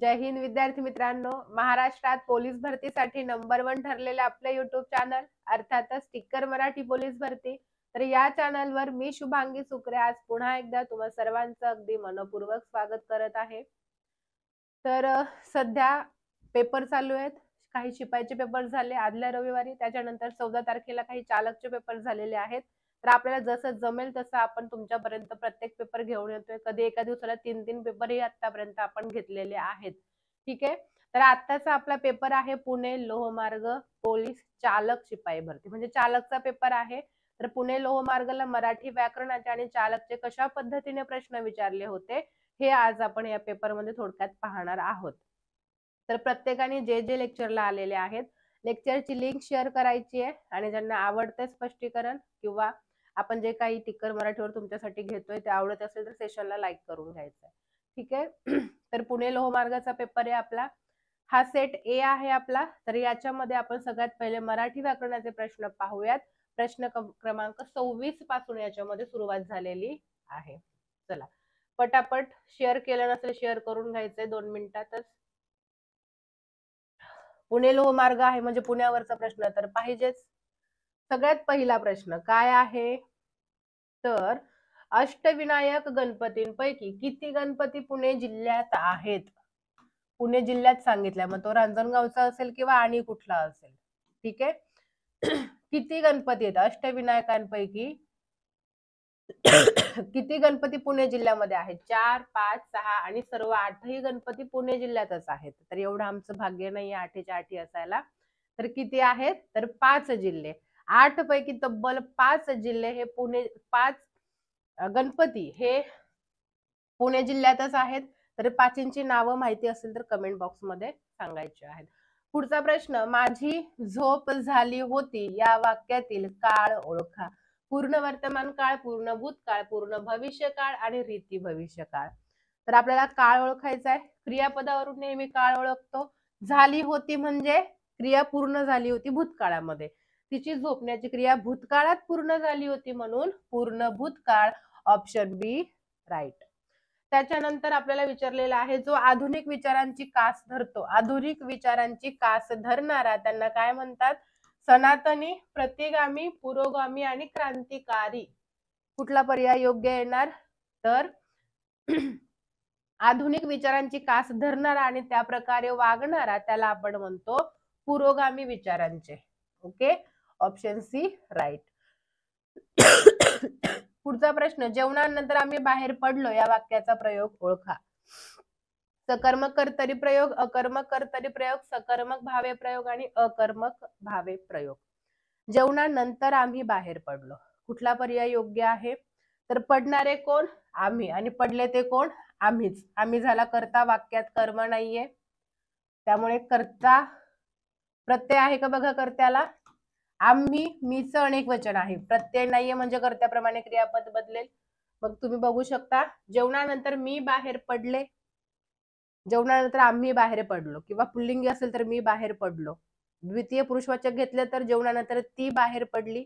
जय हिंद विद्यार्थी मित्रांनो, महाराष्ट्रात पोलीस भरतीसाठी नंबर 1 ठरलेले आपले युट्यूब चॅनल अर्थातच स्टिकर मराठी पोलीस भरती। तर या चॅनलवर मी शुभांगी सुकरे आज पुन्हा एकदा तुम्हा सर्वांचं अगदी मनपूर्वक स्वागत करत आहे। तर सध्या पेपर चालू आहेत, काही शिपाईचे पेपर झाले आदल्या रविवारी, त्याच्यानंतर 14 तारखेला काही चालकचे पेपर झालेले आहेत। तर आपल्याला जसं जमेल तसं आपण तुमच्यापर्यंत प्रत्येक पेपर घेऊन येतोय। कधी एका दिवसाला 3-3 पेपरही आतापर्यंत आपण घेतलेले आहेत। ठीक आहे, तर आत्ताचा आपला पेपर आहे पुणे लोहमार्ग पोलीस चालक शिपाई भरती, म्हणजे चालकचा पेपर आहे। तर पुणे लोहमार्गला मराठी व्याकरणाचे आणि चालकचे कशा पद्धतीने प्रश्न विचारले होते हे आज आपण या पेपरमध्ये थोडक्यात पाहणार आहोत। तर प्रत्येकाने जे जे लेक्चरला आलेले आहेत लेक्चरची लिंक शेअर करायची आहे आणि ज्यांना आवडते स्पष्टीकरण किंवा आपण जे काही टिकर मराठीवर तुमच्यासाठी घेतोय ते आवडत असेल तर सेशनला लाईक करून घ्यायचं आहे। ठीक आहे, तर पुणे लोहमार्गाचा पेपर आहे आपला, हा सेट ए आहे आपला। तर याच्यामध्ये आपण सगळ्यात पहिले मराठी व्याकरणाचे प्रश्न पाहूयात। प्रश्न क्रमांक 26 पासून याच्यामध्ये सुरुवात झालेली आहे। चला पटापट, शेअर केलं नसेल शेअर करून घ्यायचंय 2 मिनिटातच। पुणे लोहमार्ग आहे म्हणजे पुण्यावरचा प्रश्न तर पाहिजेच। सगळ्यात पहिला प्रश्न काय आहे, तर अष्टविनायक गणपतींपैकी किती गणपती पुणे जिल्ह्यात आहेत? पुणे जिल्ह्यात सांगितलंय, मग तो रांजणगावचा असेल किंवा आणि कुठला असेल। ठीक आहे, किती गणपती आहेत अष्टविनायकांपैकी किती गणपती पुणे जिल्ह्यामध्ये आहेत? 4, 5, 6 आणि सर्व 8ही गणपती पुणे जिल्ह्यातच आहेत। तर एवढं आमचं भाग्य नाही 8च्या 8 असायला। तर किती आहेत, तर 5 जिल्हे। 8 पैकी तब्बल 5 जिल्हे हे पुणे, 5 गणपती हे पुणे जिल्ह्यातच आहेत। तर 5ची नावं माहिती असेल तर कमेंट बॉक्स मध्ये सांगायची आहेत। पुढचा प्रश्न, माझी झोप झाली होती या वाक्यातील काळ ओळखा। पूर्ण वर्तमान काळ, पूर्ण भूतकाळ, पूर्ण भविष्यकाळ आणि रीती भविष्यकाळ। तर आपल्याला काळ ओळखायचा आहे। क्रियापदावरून नेहमी काळ ओळखतो। झाली होती म्हणजे क्रिया पूर्ण झाली होती भूतकाळामध्ये, तिची झोपण्याची क्रिया भूतकाळात पूर्ण झाली होती म्हणून पूर्ण भूतकाळ, ऑप्शन बी राईट। त्याच्यानंतर आपल्याला विचारलेला आहे, जो आधुनिक विचारांची कास धरतो, आधुनिक विचारांची कास धरणारा त्यांना काय म्हणतात? सनातनी, प्रतिगामी, पुरोगामी आणि क्रांतिकारी। कुठला पर्याय योग्य येणार, तर आधुनिक विचारांची कास धरणारा आणि त्या प्रकारे वागणारा त्याला आपण म्हणतो पुरोगामी विचारांचे। Okay, option C right. पुढचा प्रश्न, जेवणानंतर आम्ही बाहेर पडलो या वाक्याचा प्रयोग ओळखा। सकर्मक कर्तरी प्रयोग, अकर्मक कर्तरी प्रयोग, सकर्मक भावे प्रयोग आणि अकर्मक भावे प्रयोग। जेवणानंतर आम्ही बाहेर पडलो, कुठला पर्याय योग्य आहे? तर पडणारे कोण? आम्ही, आणि पडले ते कोण? आम्हीच। आम्ही झाला कर्ता, वाक्यात कर्म नाहीये त्यामुळे कर्ता प्रत्यय आहे का बघा कर्त्याला? आम्ही, मीच अनेक वचन आहे, प्रत्यय नाहीये म्हणजे कर्त्याप्रमाणे क्रियापद बदलेल। मग तुम्ही बघू शकता, जेवणानंतर मी बाहेर पडले, जेवणानंतर आम्ही बाहेर पडलो, किंवा पुल्लिंगी असेल तर मी बाहेर पडलो। द्वितीय पुरुषवाचक घेतले तर जेवणानंतर ती बाहेर पडली,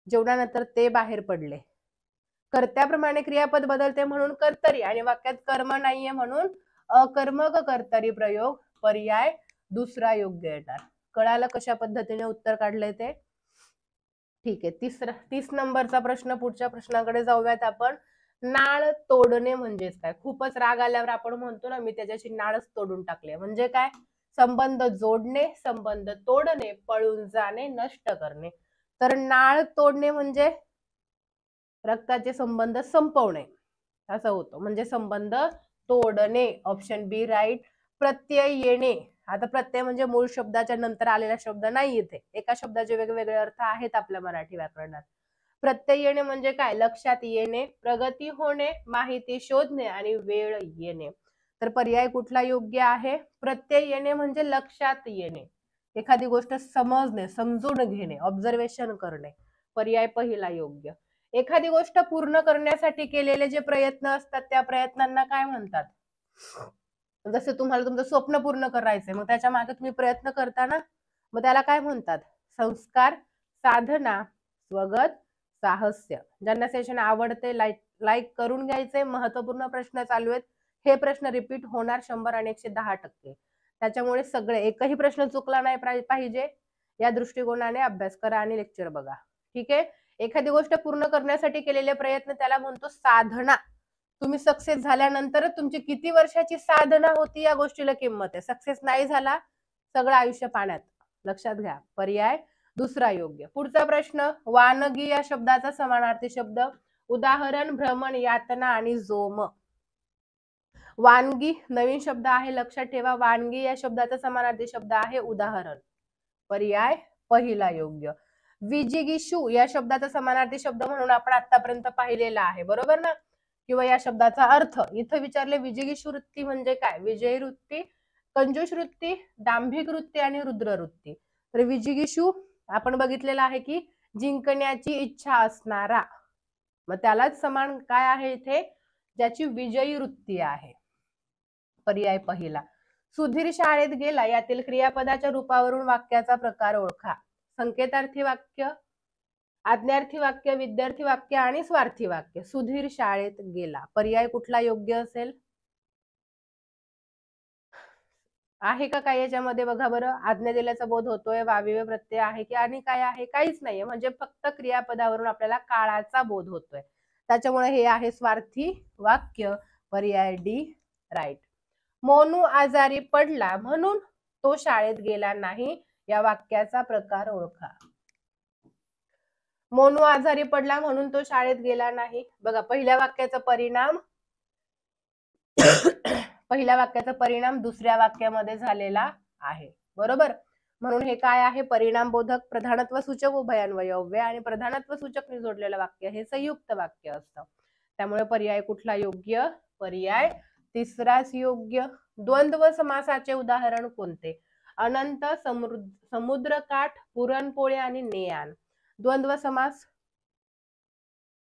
जेवणानंतर ते बाहेर पडले। कर्त्याप्रमाणे क्रियापद बदलते म्हणून कर्तरी, आणि वाक्यात कर्म नाहीये म्हणून अकर्मक कर्तरी प्रयोग, पर्याय दुसरा योग्य येणार। कळालं कशा पद्धतीने उत्तर काढलंय ते? ठीक आहे, 30 नंबरचा प्रश्न, पुढच्या प्रश्नाकडे जाऊयात आपण। नाळ तोडणे म्हणजेच काय? खूपच राग आल्यावर आपण म्हणतो ना, मी त्याच्याशी नाळच तोडून टाकले, म्हणजे काय? संबंध जोडणे, संबंध तोडणे, पळून जाणे, नष्ट करणे। तर नाळ तोडणे म्हणजे रक्ताचे संबंध संपवणे असं होतं, म्हणजे संबंध तोडणे, ऑप्शन बी राईट। प्रत्यय येणे, आता प्रत्यय म्हणजे मूळ शब्दाच्या नंतर आलेला शब्द नाही, इथे एका शब्दाचे वेगवेगळे अर्थ आहेत आपल्या मराठी व्याकरणात। प्रत्यय येणे म्हणजे काय? लक्षात येणे, प्रगती होणे, माहिती शोधणे आणि वेळ येणे। तर पर्याय कुठला योग्य आहे? प्रत्यय येणे म्हणजे लक्षात येणे, एखादी गोष्ट समजणे, समजून घेणे, ऑब्झर्वेशन करणे, पर्याय पहिला योग्य। एखादी गोष्ट पूर्ण करण्यासाठी केलेले जे प्रयत्न असतात त्या प्रयत्नांना काय म्हणतात? जसं तुम्हाला तुमचं स्वप्न पूर्ण करायचंय, मग त्याच्या मागे तुम्ही प्रयत्न करता ना, मग त्याला काय म्हणतात? संस्कार, साधना, स्वगत, साहस्य। ज्यांना सेशन आवडते लाईक करून घ्यायचे। महत्वपूर्ण प्रश्न चालू आहेत, हे प्रश्न रिपीट होणार 100 आणि 110%. त्याच्यामुळे सगळे एकही प्रश्न चुकला नाही पाहिजे या दृष्टिकोनाने अभ्यास करा आणि लेक्चर बघा. ठीक आहे. एखादी गोष्ट पूर्ण करण्यासाठी केलेले प्रयत्न त्याला म्हणतो साधना. तुम्ही सक्सेस झाल्यानंतर तुमची किती वर्षाची साधना होती या गोष्टीला किंमत आहे. सक्सेस नाही झाला सगळं आयुष्य पाण्यात. लक्षात घ्या. पर्याय दुसरा योग्य. पुढचा प्रश्न, वानगी या शब्दाचा समानार्थी शब्द. उदाहरण भ्रमण, यातना आणि जोम. वानगी नवीन शब्द आहे, लक्षात ठेवा. वानगी या शब्दाचा समानार्थी शब्द आहे उदाहरण. पर्याय पहिला योग्य. विजिगीषू या शब्दाचा समानार्थी शब्द म्हणून आपण आतापर्यंत पाहिलेला आहे, बरोबर ना. किंवा या शब्दाचा अर्थ इथं विचारले. विजिगीषू वृत्ती म्हणजे काय? विजयी वृत्ती, कंजूष वृत्ती, दांभिक वृत्ती आणि रुद्र वृत्ती. तर विजिगीषू आपण बघितलेला आहे की जिंकण्याची इच्छा असणारा, मग त्यालाच समान काय आहे इथे? ज्याची विजयी वृत्ती आहे. पर्याय पहिला. सुधीर शाळेत गेला यातील क्रियापदाच्या रूपावरून वाक्याचा प्रकार ओळखा. संकेतार्थी वाक्य, आज्ञार्थी वाक्य, विद्यार्थी वाक्य आणि स्वार्थी वाक्य. सुधीर शाळेत गेला. पर्याय कुठला योग्य असेल? आहे का काय याच्यामध्ये? बघा बरं. आज्ञा दिल्याचा बोध होतोय, वाविवे प्रत्यय आहे की आणि काय आहे? काहीच नाहीये. म्हणजे फक्त क्रियापदावरून आपल्याला काळाचा बोध होतोय. त्याच्यामुळे हे आहे स्वार्थी वाक्य. पर्याय डी राईट. मोनू आजारी पडला म्हणून तो शाळेत गेला नाही या वाक्याचा प्रकार ओळखा. मोनू आजारी पडला म्हणून तो शाळेत गेला नाही. बघा पहिल्या वाक्याचा परिणाम दुसऱ्या वाक्यामध्ये झालेला आहे, बरोबर. म्हणून हे काय आहे? परिणामबोधक, प्रधानत्व सूचक, उभयान्वयव्य आणि प्रधानत्व सूचक जोडलेलं वाक्य हे संयुक्त वाक्य असतं. त्यामुळे पर्याय कुठला योग्य? पर्याय तिसराच योग्य. द्वंद्व समासाचे उदाहरण कोणते? अनंत, समुद्रकाठ, पुरणपोळी आणि नेयान.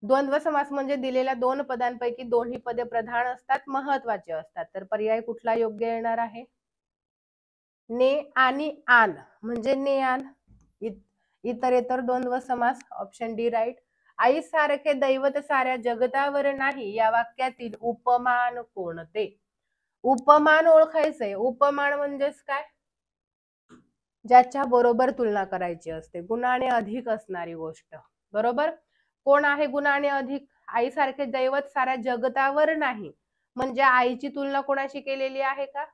द्वंद्व समास म्हणजे दिलेल्या दोन पदांपैकी दोन्ही पदे प्रधान असतात, महत्वाचे असतात. तर पर्याय कुठला योग्य येणार आहे? ने आणि आन म्हणजे नेयान. इतरेतर द्वंद्व समास. Option D right. आई सारखे दैवत साऱ्या जगतावर नाही या वाक्यातील उपमान कोणते? उपमान ओळखायचंय. उपमान म्हणजेच काय? ज्याच्या बरोबर तुलना करायची असते, गुणाने अधिक असणारी गोष्ट, बरोबर. कोण आहे गुणाने अधिक? आई सारखे दैवत साऱ्या जगतावर नाही, म्हणजे आईची तुलना कोणाशी केलेली आहे का?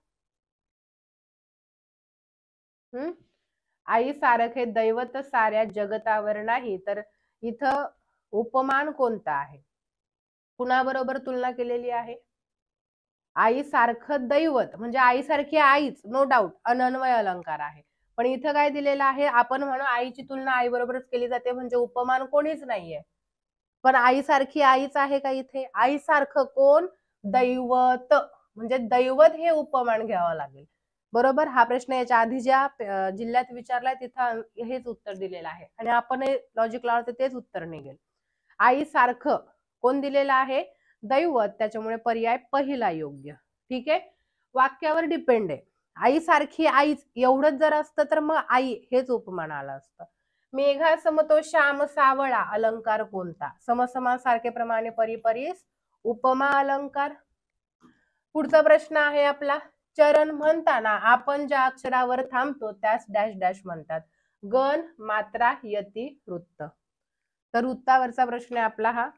आई सारखे दैवत साऱ्या जगतावर नाही, तर इथं उपमान कोणता आहे? कुणाबरोबर तुलना केलेली आहे? आई सारखं दैवत म्हणजे आई सारखी आईच, नो डाऊट, अनन्वय अलंकार आहे. पण इथं काय दिलेलं आहे? आपण म्हणू आईची तुलना आई बरोबरच केली जाते, म्हणजे उपमान कोणीच नाहीये. पण आई सारखी आईच आहे का इथे? आई सारखं कोण? दैवत. म्हणजे दैवत हे उपमान घ्यावं लागेल, बरोबर. हा प्रश्न याच्या आधी ज्या जिल्ह्यात विचारलाय तिथं हेच उत्तर दिलेलं आहे आणि आपण लॉजिक लावलं तर तेच उत्तर निघेल. आई सारखं कोण दिलेलं आहे? दैवत. त्याच्यामुळे पर्याय पहिला योग्य. ठीक आहे. वाक्यावर डिपेंड आहे. आई सारखी आईच एवढंच जर असतं तर मग आई हेच उपमान आलं असतं. मेघा समतो श्याम सावळा अलंकार कोणता? समसमान सारखे प्रमाणे परिपरीस उपमा अलंकार. पुढचा प्रश्न आहे आपला. चरण म्हणताना आपण ज्या अक्षरावर थांबतो त्यास डॅश डॅश म्हणतात. गण, मात्रा, यती, वृत्त. तर वृत्तावरचा प्रश्न आहे आपला हा.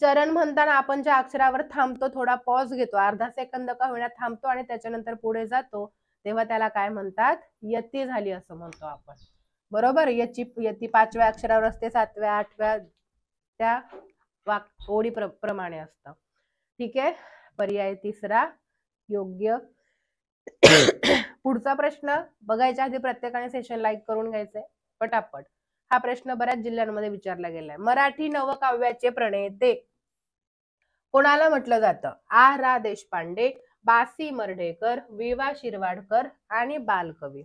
चरण म्हणताना आपण ज्या अक्षरावर थांबतो, थोडा पॉज घेतो, अर्धा सेकंद का होईना थांबतो आणि त्याच्यानंतर पुढे जातो, तेव्हा त्याला काय म्हणतात? यती झाली असं म्हणतो आपण, बरोबर. यती 5व्या अक्षरावर असते, 7व्या 8व्या त्या ओळी प्रमाणे असतं. ठीक आहे. पर्याय तिसरा योग्य. पुढचा प्रश्न बघायच्या आधी प्रत्येकाने सेशन लाईक करून घ्यायचंय पटापट. हा प्रश्न बऱ्याच जिल्ह्यांमध्ये विचारला गेलाय. मराठी नवकाव्याचे प्रणेते कोणाला म्हटलं जातं? आ. रा. देशपांडे, बासी मर्ढेकर, विवा शिरवाडकर आणि बालकवी.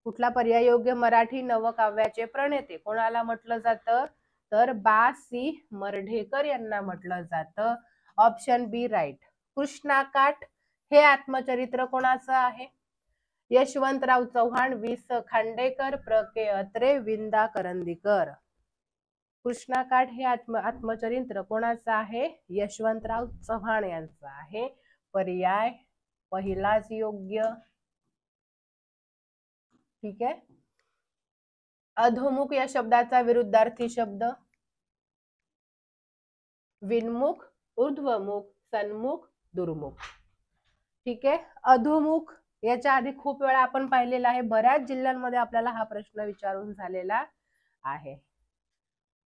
कुठला पर्याय योग्य? मराठी नवकाव्याचे प्रणेते कोणाला म्हटलं जातं? तर बासी मर्ढेकर यांना म्हटलं जातं. ऑप्शन बी राईट. कृष्णाकाठ हे आत्मचरित्र कोणाचं आहे? यशवंतराव चव्हाण, वि. स. खांडेकर, प्र. के. अत्रे, विंदा करंदीकर. कृष्णाकाठ हे आत्मचरित्र कोणाचं आहे? यशवंतराव चव्हाण यांचं आहे. पर्याय पहिलाच योग्य. ठीक आहे. अधोमुख या शब्दाचा विरुद्धार्थी शब्द विन्मुख, ऊर्ध्वमुख, सन्मुख, दुर्मुख. ठीक आहे. अधोमुख याच्या आधी खूप वेळा आपण पाहिलेला आहे, बऱ्याच जिल्ह्यांमध्ये आपल्याला हा प्रश्न विचारून झालेला आहे.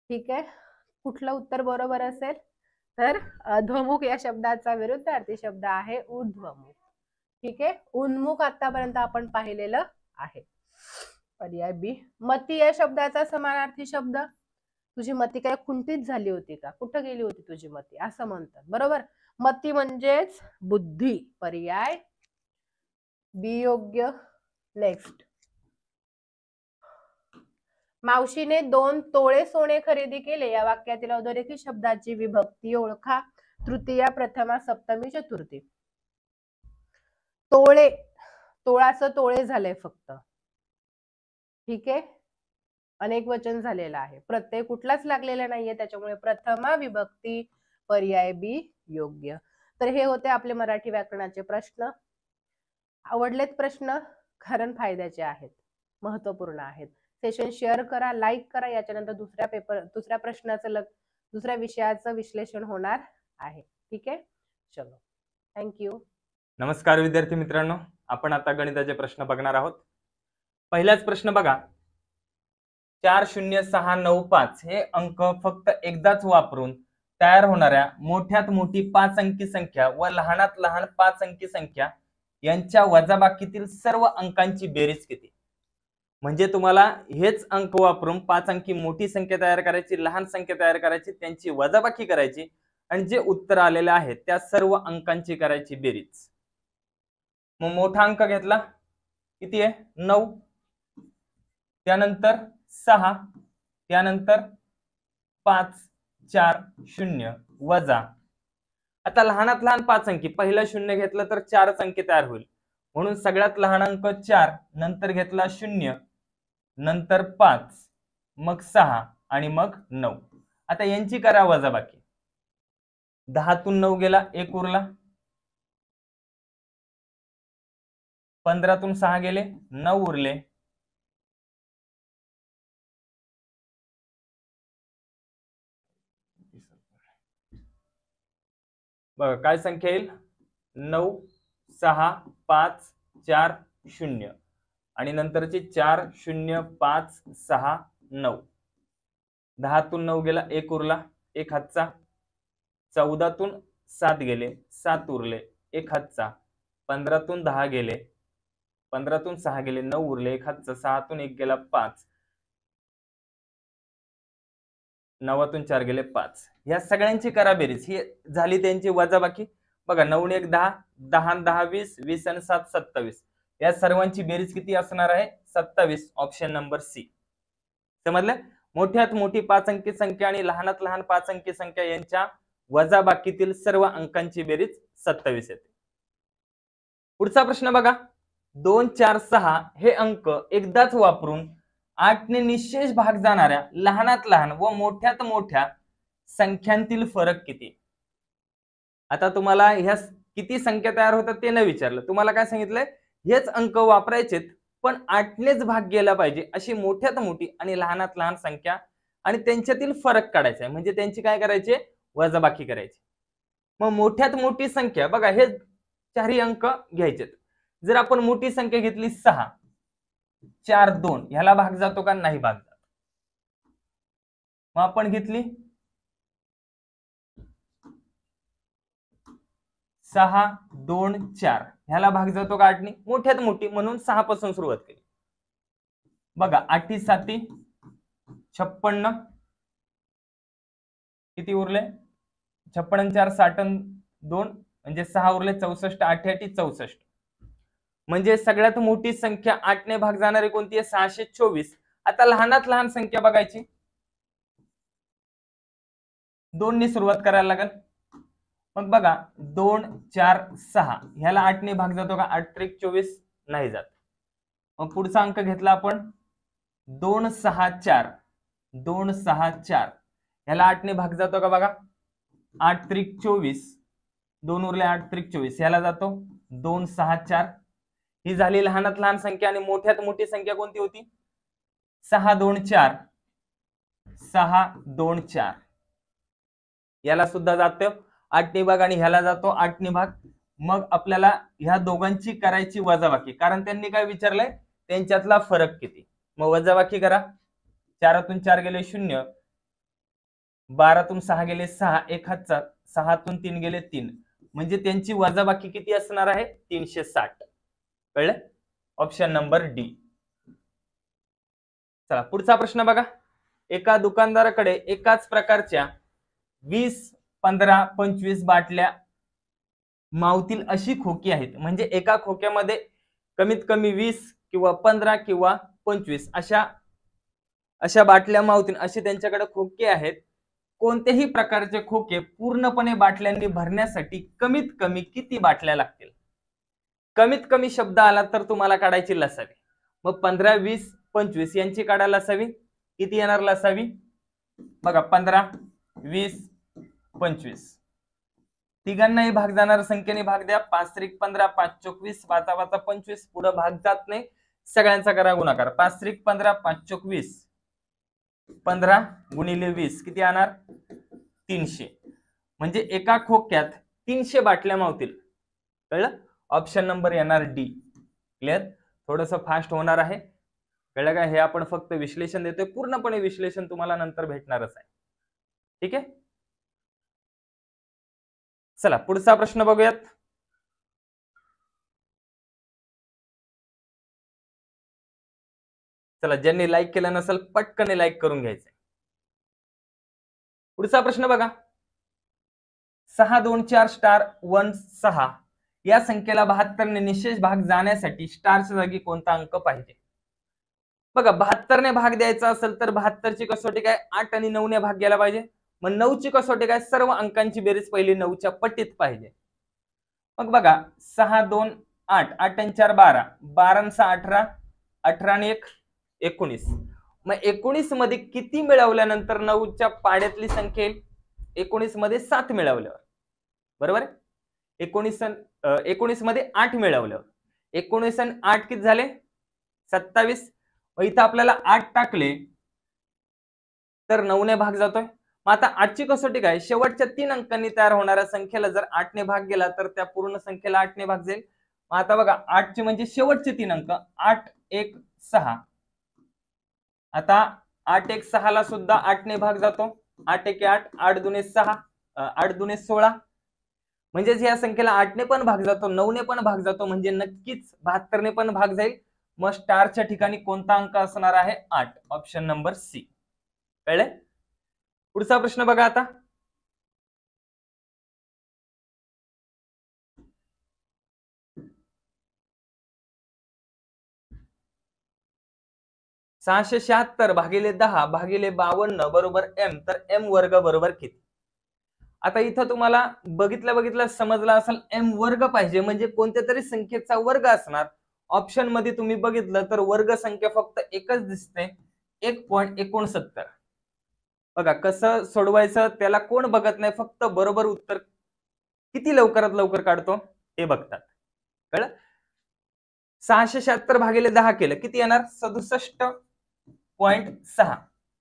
ठीक आहे. कुठलं उत्तर बरोबर असेल तर अधोमुख या शब्दाचा विरुद्धार्थी शब्द आहे ऊर्ध्वमुख. ठीक आहे. उन्मुख आतापर्यंत आपण पाहिलेलं आहे. पर्याय बी. मती या शब्दाचा समानार्थी शब्द तुझी मती काय खुंटीत झाली होती का, कुठं गेली होती तुझी मती असं म्हणतात. बरोबर. मती म्हणजेच बुद्धी. पर्याय बी योग्य. नेक्स्ट. मावशीने 2 तोळे सोने खरेदी केले या वाक्यातील अधोरेखित शब्दाची विभक्ती ओळखा. तृतीया, प्रथमा, सप्तमी, चतुर्थी. तोळे, तोळाचं तोळे झालंय फक्त. ठीक आहे. अनेक वचन झालेलं आहे, प्रत्यय कुठलाच लागलेला नाहीये, त्याच्यामुळे प्रथमा विभक्ती. पर्याय बी योग्य. तर हे होते आपले मराठी व्याकरणाचे प्रश्न. आवडलेत प्रश्न? कारण फायद्याचे आहेत, महत्वपूर्ण आहेत. सेशन शेअर करा, लाईक करा. याच्यानंतर दुसऱ्या प्रश्नाचं दुसऱ्या विषयाचं विश्लेषण होणार आहे. ठीक आहे. चलो, थँक्यू. नमस्कार विद्यार्थी मित्रांनो, आपण आता गणिताचे प्रश्न बघणार आहोत. पहिलाच प्रश्न बघा. 40695 हे अंक फक्त एकदाच वापरून तयार होणाऱ्या मोठ्यात मोठी 5 अंकी संख्या व लहानात लहान 5 अंकी संख्या यांच्या वजाबाकीतील सर्व अंकांची बेरीज किती? म्हणजे तुम्हाला हेच अंक वापरून 5 अंकी मोठी संख्या तयार करायची, लहान संख्या तयार करायची, त्यांची वजाबाकी करायची आणि जे उत्तर आलेले आहे त्या सर्व अंकांची करायची बेरीज. मग मोठा अंक घेतला, किती आहे? 9, त्यानंतर 6, त्यानंतर 5, 4, 0 वजा. आता लहानात लहान 5 अंकी, पहिला 0 घेतलं तर 4 अंकी तयार होईल, म्हणून सगळ्यात लहान अंक 4, नंतर घेतला 0, नंतर 5, मग 6 आणि मग 9. आता यांची करा वजाबाकी. 10 तून 9 गेला, 1 उरला. 15 तून 6 गेले, 9 उरले. बघा काय संख्या येईल? 9, 6, 5, 4, 0 आणि नंतरची 4, 0, 5, 6, 9. 10 तून 9 गेला, 1 उरला, 1 हातचा. 14 तून 7 गेले, 7 उरले, 1 हातचा. 15 तून 10 गेले, 15 तून 6 गेले, 9 उरले, 1 हातचा. 6 तून 1 गेला, 5. 9 तून 4 गेले, 5. या सगळ्यांची करा बेरीज. ही झाली त्यांची वजाबाकी. बघा 9 ने 1 10, 10 10 20, 20 आणि 7 27. या सर्वांची बेरीज किती असणार आहे? 27. Option number C. समजलं? मोठ्यात मोठी 5 अंकी संख्या आणि लहानात लहान 5 अंकी संख्या यांच्या वजाबाकीतील सर्व अंकांची बेरीज 27 येते. पुढचा प्रश्न बघा. 2, 4, 6 हे अंक एकदाच वापरून 8 ने निशेष भाग जाणाऱ्या लहानात लहान व मोठ्यात मोठ्या संख्यांतील फरक किती? आता तुम्हाला ह्या किती संख्या तयार होतात ते न विचारलं, तुम्हाला काय सांगितलंय? हेच अंक वापरायचेत पण 8 नेच भाग गेला पाहिजे अशी मोठ्यात मोठी आणि लहानात लहान संख्या आणि त्यांच्यातील फरक काढायचा आहे. म्हणजे त्यांची काय करायचे? वजाबाकी करायची. मग मोठ्यात मोठी संख्या बघा, हे चारही अंक घ्यायचे. जर आपण मोठी संख्या घेतली 6, 4, 2 ह्याला भाग जातो का? नाही भाग जात. मग आपण घेतली 6, 2, 4 ह्याला भाग जातो का? 8 ने. मोठ्यात मोठी म्हणून 6 पासून सुरुवात केली. बघा 8 7 56, किती उरले? 56 4 62 म्हणजे 6 उरले, 64. 8 8 64. म्हणजे सगळ्यात मोठी संख्या 8 ने भाग जाणारी कोणती आहे? 624. आता लहानात लहान संख्या बघायची. 2 ने सुरुवात करायला लागेल. मग बघा 2 4 6 ह्याला 8 ने भाग जातो का? 8 3 24 नाही जात. मग पुढचा अंक घेतला आपण 2 6 4, 2 6 4 ह्याला 8 ने भाग जातो का? बघा 8 3 24, 2 उरले 8 त्रिक 24, याला जातो 2 6 4. ही झाली लहानात लहान संख्या. आणि मोठ्यात मोठी संख्या कोणती होती? 6 2 4, 6 2 4. याला सुद्धा जातो 8 ने भाग आणि ह्याला जातो 8 ने भाग. मग आपल्याला ह्या दोघांची करायची वजाबाकी, कारण त्यांनी काय विचारलंय, त्यांच्यातला फरक किती. मग वजाबाकी करा. 4तून 4 गेले 0, 12तून 6 गेले 6, एक हातचा, 6तून 3 गेले 3, म्हणजे त्यांची वजाबाकी किती असणार आहे? 360. कळलं? Option number D. चला पुढचा प्रश्न बघा. एका दुकानदाराकडे एकाच प्रकारच्या 20 15 25 बाटल्या मावतील अशी खोकी आहेत. म्हणजे एका खोक्यामध्ये कमीत कमी 20 किंवा 15 किंवा 25 अशा बाटल्या मावतील असे त्यांच्याकडे खोके आहेत. कोणतेही प्रकारचे खोके पूर्णपणे बाटल्यांनी भरण्यासाठी कमीत कमी किती बाटल्या लागतील? कमीत कमी शब्द आला तर तुम्हाला काढायची लसावी. मग 15 20 25 यांची काढायला लसावी. किती येणार लसावी? बघा 15 20 25. तिघांनाही भाग जाणार संख्येने भाग द्या. 5 त्रिक 15, 5 चोक 20, 5 5 25. पुढे भाग जात नाही, सगळ्यांचा करा गुणाकार. 5 त्रिक 15, 5 चोक 20, 15 गुणिले 20 किती येणार? 300. म्हणजे एका खोक्यात 300 बाटल्या मावतील. कळलं? ऑप्शन नंबर येणार डी. क्लिअर? थोडस फास्ट होणार आहे. कळलं का? हे आपण फक्त विश्लेषण देतोय, पूर्णपणे विश्लेषण तुम्हाला नंतर भेटणारच आहे. ठीक आहे. चला पुढचा प्रश्न बघूयात. चला ज्यांनी लाईक केलं नसेल पटकन लाईक करून घ्यायचं. पुढचा प्रश्न बघा. 6 2 4 स्टार 1 6 या संख्येला 72 ने निशेष भाग जाण्यासाठी स्टारच्या जागी कोणता अंक पाहिजे? बघा 72 ने भाग द्यायचा असेल तर 72 ची कसोटी काय? 8 आणि 9 ने भाग गेला पाहिजे. मग 9 ची कसोटी काय? सर्व अंकांची बेरीज पहिली 9च्या पट्टीत पाहिजे. मग बघा 6 2 8, 8 आणि 4 12, 12 आणि 6 18, 18 आणि 1 19. मग 19 मध्ये किती मिळवल्यानंतर 9च्या पाड्यातली संख्या येईल? 19 मध्ये 7 मिळवल्यावर. बरोबर? 19 मध्ये 8 मिळवल्यावर 19 आणि 8 किती झाले? 27. इथं आपल्याला 8 टाकले तर 9 ने भाग जातोय. मग आता 8ची कसोटी काय? शेवटच्या 3 अंकांनी तयार होणाऱ्या संख्येला जर 8 ने भाग गेला तर त्या पूर्ण संख्येला 8 ने भाग जाईल. मग आता बघा 8चे म्हणजे शेवटचे 3 अंक 8 1 6. आता 8 1 6 ला सुद्धा 8 ने भाग जातो. 8 1 8, 8 2 6, 8 2 16. म्हणजेच या संख्येला 8 ने पण भाग जातो, 9 ने पण भाग जातो, म्हणजे नक्कीच 72 ने पण भाग जाईल. मग स्टारच्या ठिकाणी कोणता अंक असणार आहे? 8. Option number C. कळले? पुढचा प्रश्न बघा आता. (676 भागिले 10 भागिले 52 बरोबर m) तर m वर्ग बरोबर किती? आता इथं तुम्हाला बघितलं समजलं असेल m वर्ग पाहिजे म्हणजे कोणत्या तरी संख्येचा वर्ग असणार. ऑप्शन मध्ये तुम्ही बघितलं तर वर्ग संख्या फक्त एकच दिसते, 1.69. बघा कसं सोडवायचं त्याला कोण बघत नाही, फक्त बरोबर उत्तर किती लवकरात लवकर काढतो हे बघतात. कळलं? 676 भागिले 10 केलं किती येणार? 67.6.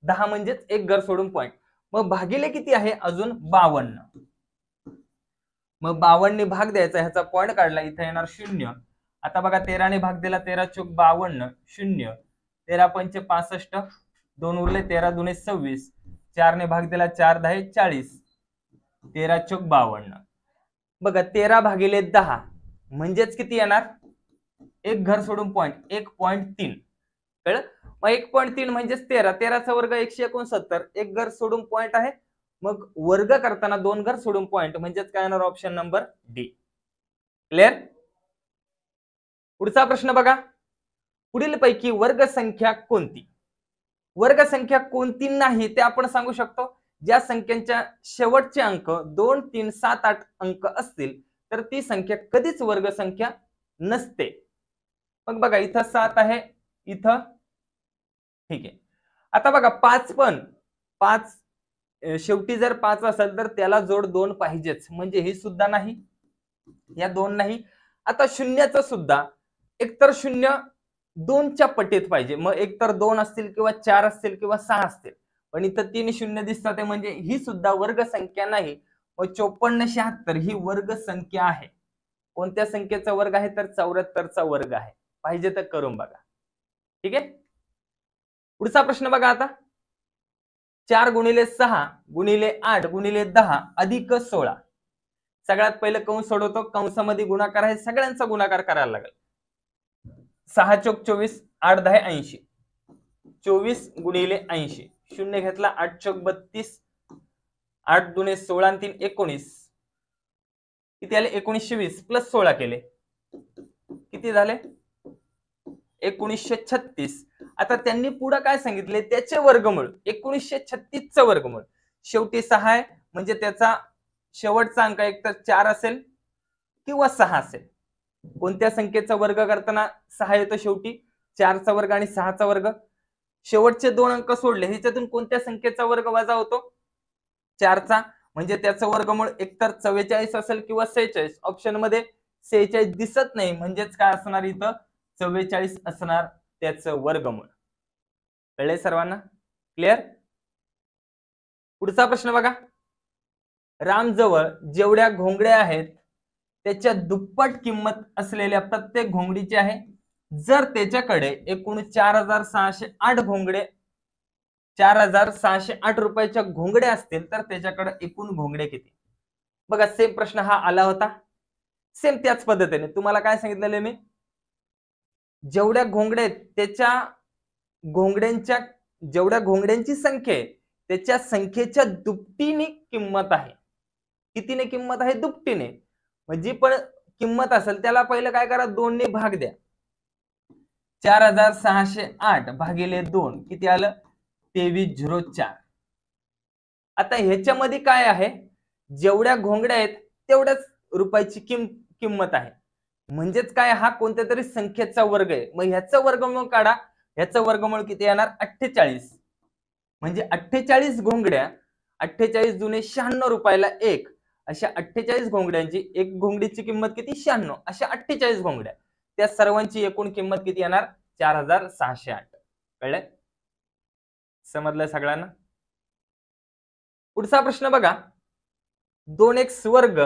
10 म्हणजेच एक घर सोडून पॉइंट. मग भागिले किती आहे? अजून 52. मग 52 ने भाग द्यायचा, ह्याचा पॉइंट काढला, इथे येणार 0. आता बघा 13 ने भाग दिला, 13 चोक 52 0, 13 पंचे 65, 2 उरले 13 दुने 26, 4 ने भाग दिला 4 10 40, 13 चोक 52. बघा 13 भागिले 10 म्हणजेच किती येणार? एक घर सोडून पॉइंट 1.3. कळलं? मग 1.3 म्हणजेच 13, 13चा वर्ग 169, एक घर सोडून पॉइंट आहे. मग वर्ग करताना 2 घर सोडून पॉइंट म्हणजेच काय येणार? Option number D. क्लिअर? पुढचा प्रश्न बघा. पुढील पैकी वर्ग संख्या कोणती? वर्ग संख्या कोणती नाही ते आपण सांगू शकतो. ज्या संख्यांच्या शेवटचे अंक 2 3 7 8 अंक असतील तर ती संख्या कधीच वर्ग संख्या नसते. मग बघा इथं 7 आहे, इथं ठीक आहे. आता बघा 5 पण 5 शेवटी जर 5 असेल तर त्याला जोड 2 पाहिजेच, म्हणजे ही सुद्धा नाही या दोन नाही. आता शून्याचं सुद्धा एकतर शून्य 2च्या पटीत पाहिजे, मग एकतर 2 असतील किंवा 4 असतील किंवा 6 असतील, पण इथं 3 शून्य दिसतात म्हणजे ही सुद्धा वर्ग संख्या नाही. मग 5476 ही वर्ग संख्या आहे. कोणत्या संख्येचा वर्ग आहे तर 74चा वर्ग आहे. पाहिजे तर करून बघा. ठीक आहे. पुढचा प्रश्न बघा आता. 4 गुणिले 6 गुणिले 8 गुणिले 10 अधिक 16. सगळ्यात पहिले कंस सोडवतो. कंसामध्ये गुणाकार आहे, सगळ्यांचा गुणाकार करायला लागेल. 6 चोक 24, 8 10 80. 24 गुणिले 80. शून्य घेतला, 8 चोक 32, 8 दुने 16 आणि 3 19. किती आले 1920 प्लस 16 केले किती झाले 1936. आता त्यांनी पुढे काय सांगितले त्याचे वर्गमूळ 1936 चं वर्गमूळ. शेवटी 6 आहे म्हणजे त्याचा शेवटचा अंक एक तर 4 असेल किंवा 6 असेल. कोणत्या संख्येचा वर्ग करताना 6 येतो शेवटी 4 चा वर्ग आणि 6 चा वर्ग. शेवटचे दोन अंक सोडले ह्याच्यातून कोणत्या संख्येचा वर्ग वजा होतो 4 चा, म्हणजे त्याचं वर्गमूळ एकतर 44 असेल किंवा 46. ऑप्शन मध्ये 46 दिसत नाही म्हणजेच काय असणार इथं 44 असणार त्याचं वर्गमूळ. कळले सर्वांना? क्लिअर? पुढचा प्रश्न बघा. रामजवळ जेवढ्या घोंगड्या आहेत त्याच्या दुप्पट किंमत असलेल्या प्रत्येक घोंगडीची आहे. जर त्याच्याकडे एकूण 4608 घोंगडे 4608 रुपयाच्या घोंगड्या असतील तर त्याच्याकडे एकूण घोंगडे किती? बघा सेम प्रश्न हा आला होता. सेम त्याच पद्धतीने तुम्हाला काय सांगितलेलं मी जेवढ्या घोंगड्या आहेत त्याच्या घोंगड्यांच्या जेवढ्या घोंगड्यांची संख्या आहे त्याच्या संख्येच्या दुपटीने किंमत आहे. कितीने किंमत आहे? दुपटीने. जी पण किंमत असेल त्याला पहिलं काय करा 2 ने भाग द्या. 4608 भागिले 2 किती आलं 2304. आता ह्याच्यामध्ये काय आहे जेवढ्या घोंगड्या आहेत तेवढ्याच रुपयाची किंमत आहे. म्हणजेच काय हा कोणत्या तरी संख्येचा वर्ग आहे. मग ह्याचं वर्गमूळ काढा. ह्याचं वर्गमूळ किती येणार 48. म्हणजे 48 घोंगड्या 48 दुने 96 रुपयाला 1 अशा 48 घोंगड्यांची एक घोंगडीची किंमत किती 96 अशा 48 घोंगड्या त्या सर्वांची एकूण किंमत किती येणार 4608. कळलंय? समजलंय सगळ्यांना? पुढचा प्रश्न बघा. 2x वर्ग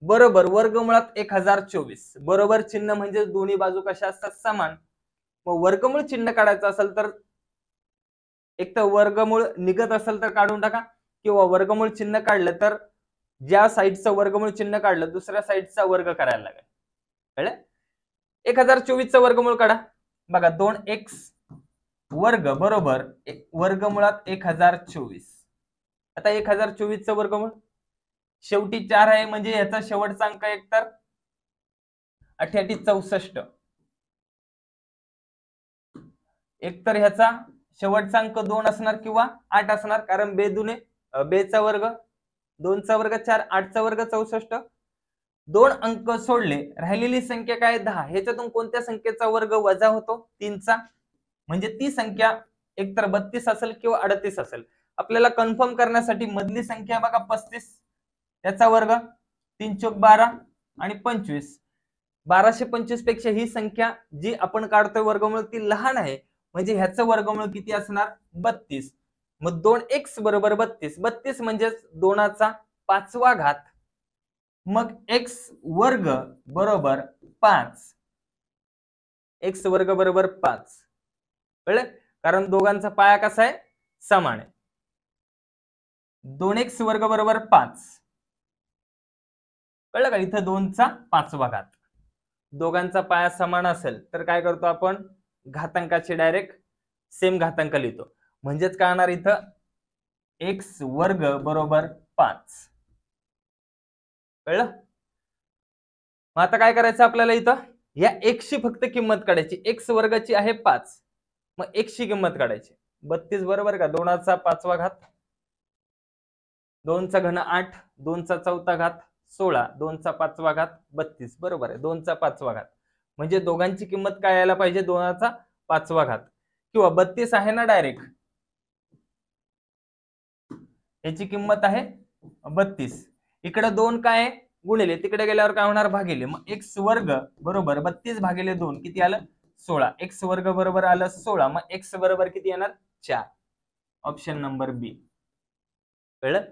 बरोबर वर्गमुळात 1024. बरोबर चिन्ह म्हणजे दोन्ही बाजू कशा असतात समान. मग वर्गमूळ चिन्ह काढायचं असेल तर एक तर वर्गमूळ निघत असेल तर काढून टाका किंवा वर्गमूळ चिन्ह काढलं तर ज्या साइडचं वर्गमूळ चिन्ह काढलं दुसऱ्या साइडचा वर्ग करायला लागेल. कळलं? 1024 चं वर्गमूळ काढा. बघा 2x वर्ग बरोबर वर्गमुळात 1024. आता 1024 चं वर्गमूळ शेवटी 4 आहे म्हणजे याचा शेवटचा अंक एक तर 8864. एक तर ह्याचा शेवटचा अंक 2 असणार किंवा 8 असणार कारण बेचा वर्ग 2 चा वर्ग 4 8 चा वर्ग 64. 2 अंक सोडले राहिलेली संख्या काय 10. ह्याच्यातून कोणत्या संख्येचा वर्ग वजा होतो 3 चा. म्हणजे ती संख्या एकतर 32 असेल किंवा 38 असेल. आपल्याला कन्फर्म करण्यासाठी मधली संख्या बघा 35 त्याचा वर्ग 3 चोक 12 आणि 25. 1225 पेक्षा ही संख्या जी आपण काढतोय वर्गमूळ ती लहान आहे म्हणजे ह्याचं वर्गमूळ किती असणार 32. मग 2x बरोबर 32. 32 म्हणजे 2चा 5वा घात. मग x वर्ग बरोबर 5. x वर्ग बरोबर 5. कळलं? कारण दोघांचा पाया कसा आहे समान आहे. 2x वर्ग बरोबर 5. कळलं का? इथं 2चा 5वा घात. दोघांचा पाया समान असेल तर काय करतो आपण घातांकाचे डायरेक्ट सेम घातांक लिहितो. म्हणजेच काय होणार इथं x वर्ग बरोबर 5. कळलं? मग आता काय करायचं आपल्याला इथं या x ची फक्त किंमत काढायची. x वर्गाची आहे 5. मग x ची किंमत काढायची. 32 बरोबर का 2चा 5वा घात 2 चा घन 8 2 चा 4था घात 16 2 चा 5वा घात 32 बरोबर आहे 2 चा 5वा घात. म्हणजे दोघांची किंमत काय यायला पाहिजे 2चा 5वा घात किंवा 32 आहे ना डायरेक्ट याची किंमत आहे 32. इकडे 2 काय आहे गुणिले तिकडे गेल्यावर काय होणार भागिले, मग एक्स वर्ग बरोबर 32 भागिले 2 किती आलं 16, एक्स वर्ग बरोबर आलं 16, मग एक्स बरोबर किती येणार 4. ऑप्शन नंबर बी. कळलं?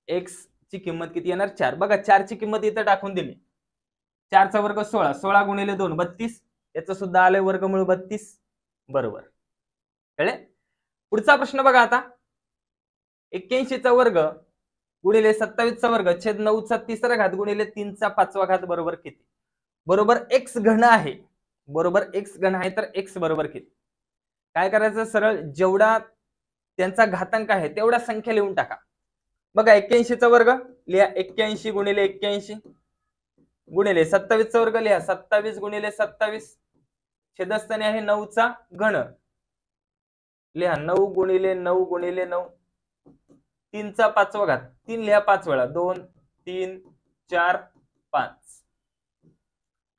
एक्स ची किंमत किती येणार 4. बघा 4 ची किंमत इथं टाकून दिली. 4 चा वर्ग 16, 16 गुणिले 2 32, याचं सुद्धा आलंय वर्गमूळ 32 बरोबर. कळले? पुढचा प्रश्न बघा आता, 81 चा वर्ग गुणिले 27 चा वर्ग छेद 9 चा तिसरा घात गुणिले 3 चा 5वा घात बरोबर किती? बरोबर एक्स घन आहे, बरोबर एक्स घन आहे, तर एक्स बरोबर किती? काय करायचं, सरळ जेवढा त्यांचा घातांक आहे तेवढा संख्या लिहून टाका. बघा 81 चा वर्ग लिहा 81 गुणिले 81 गुणिले 27 चा वर्ग लिहा 27 गुणिले 27, छेदस्थानी आहे 9 चा घन लिहा 9 गुणिले 9 गुणिले 9, 3 चा 5वा घात 3 लिहा 5 वेळा 2 3 4 5.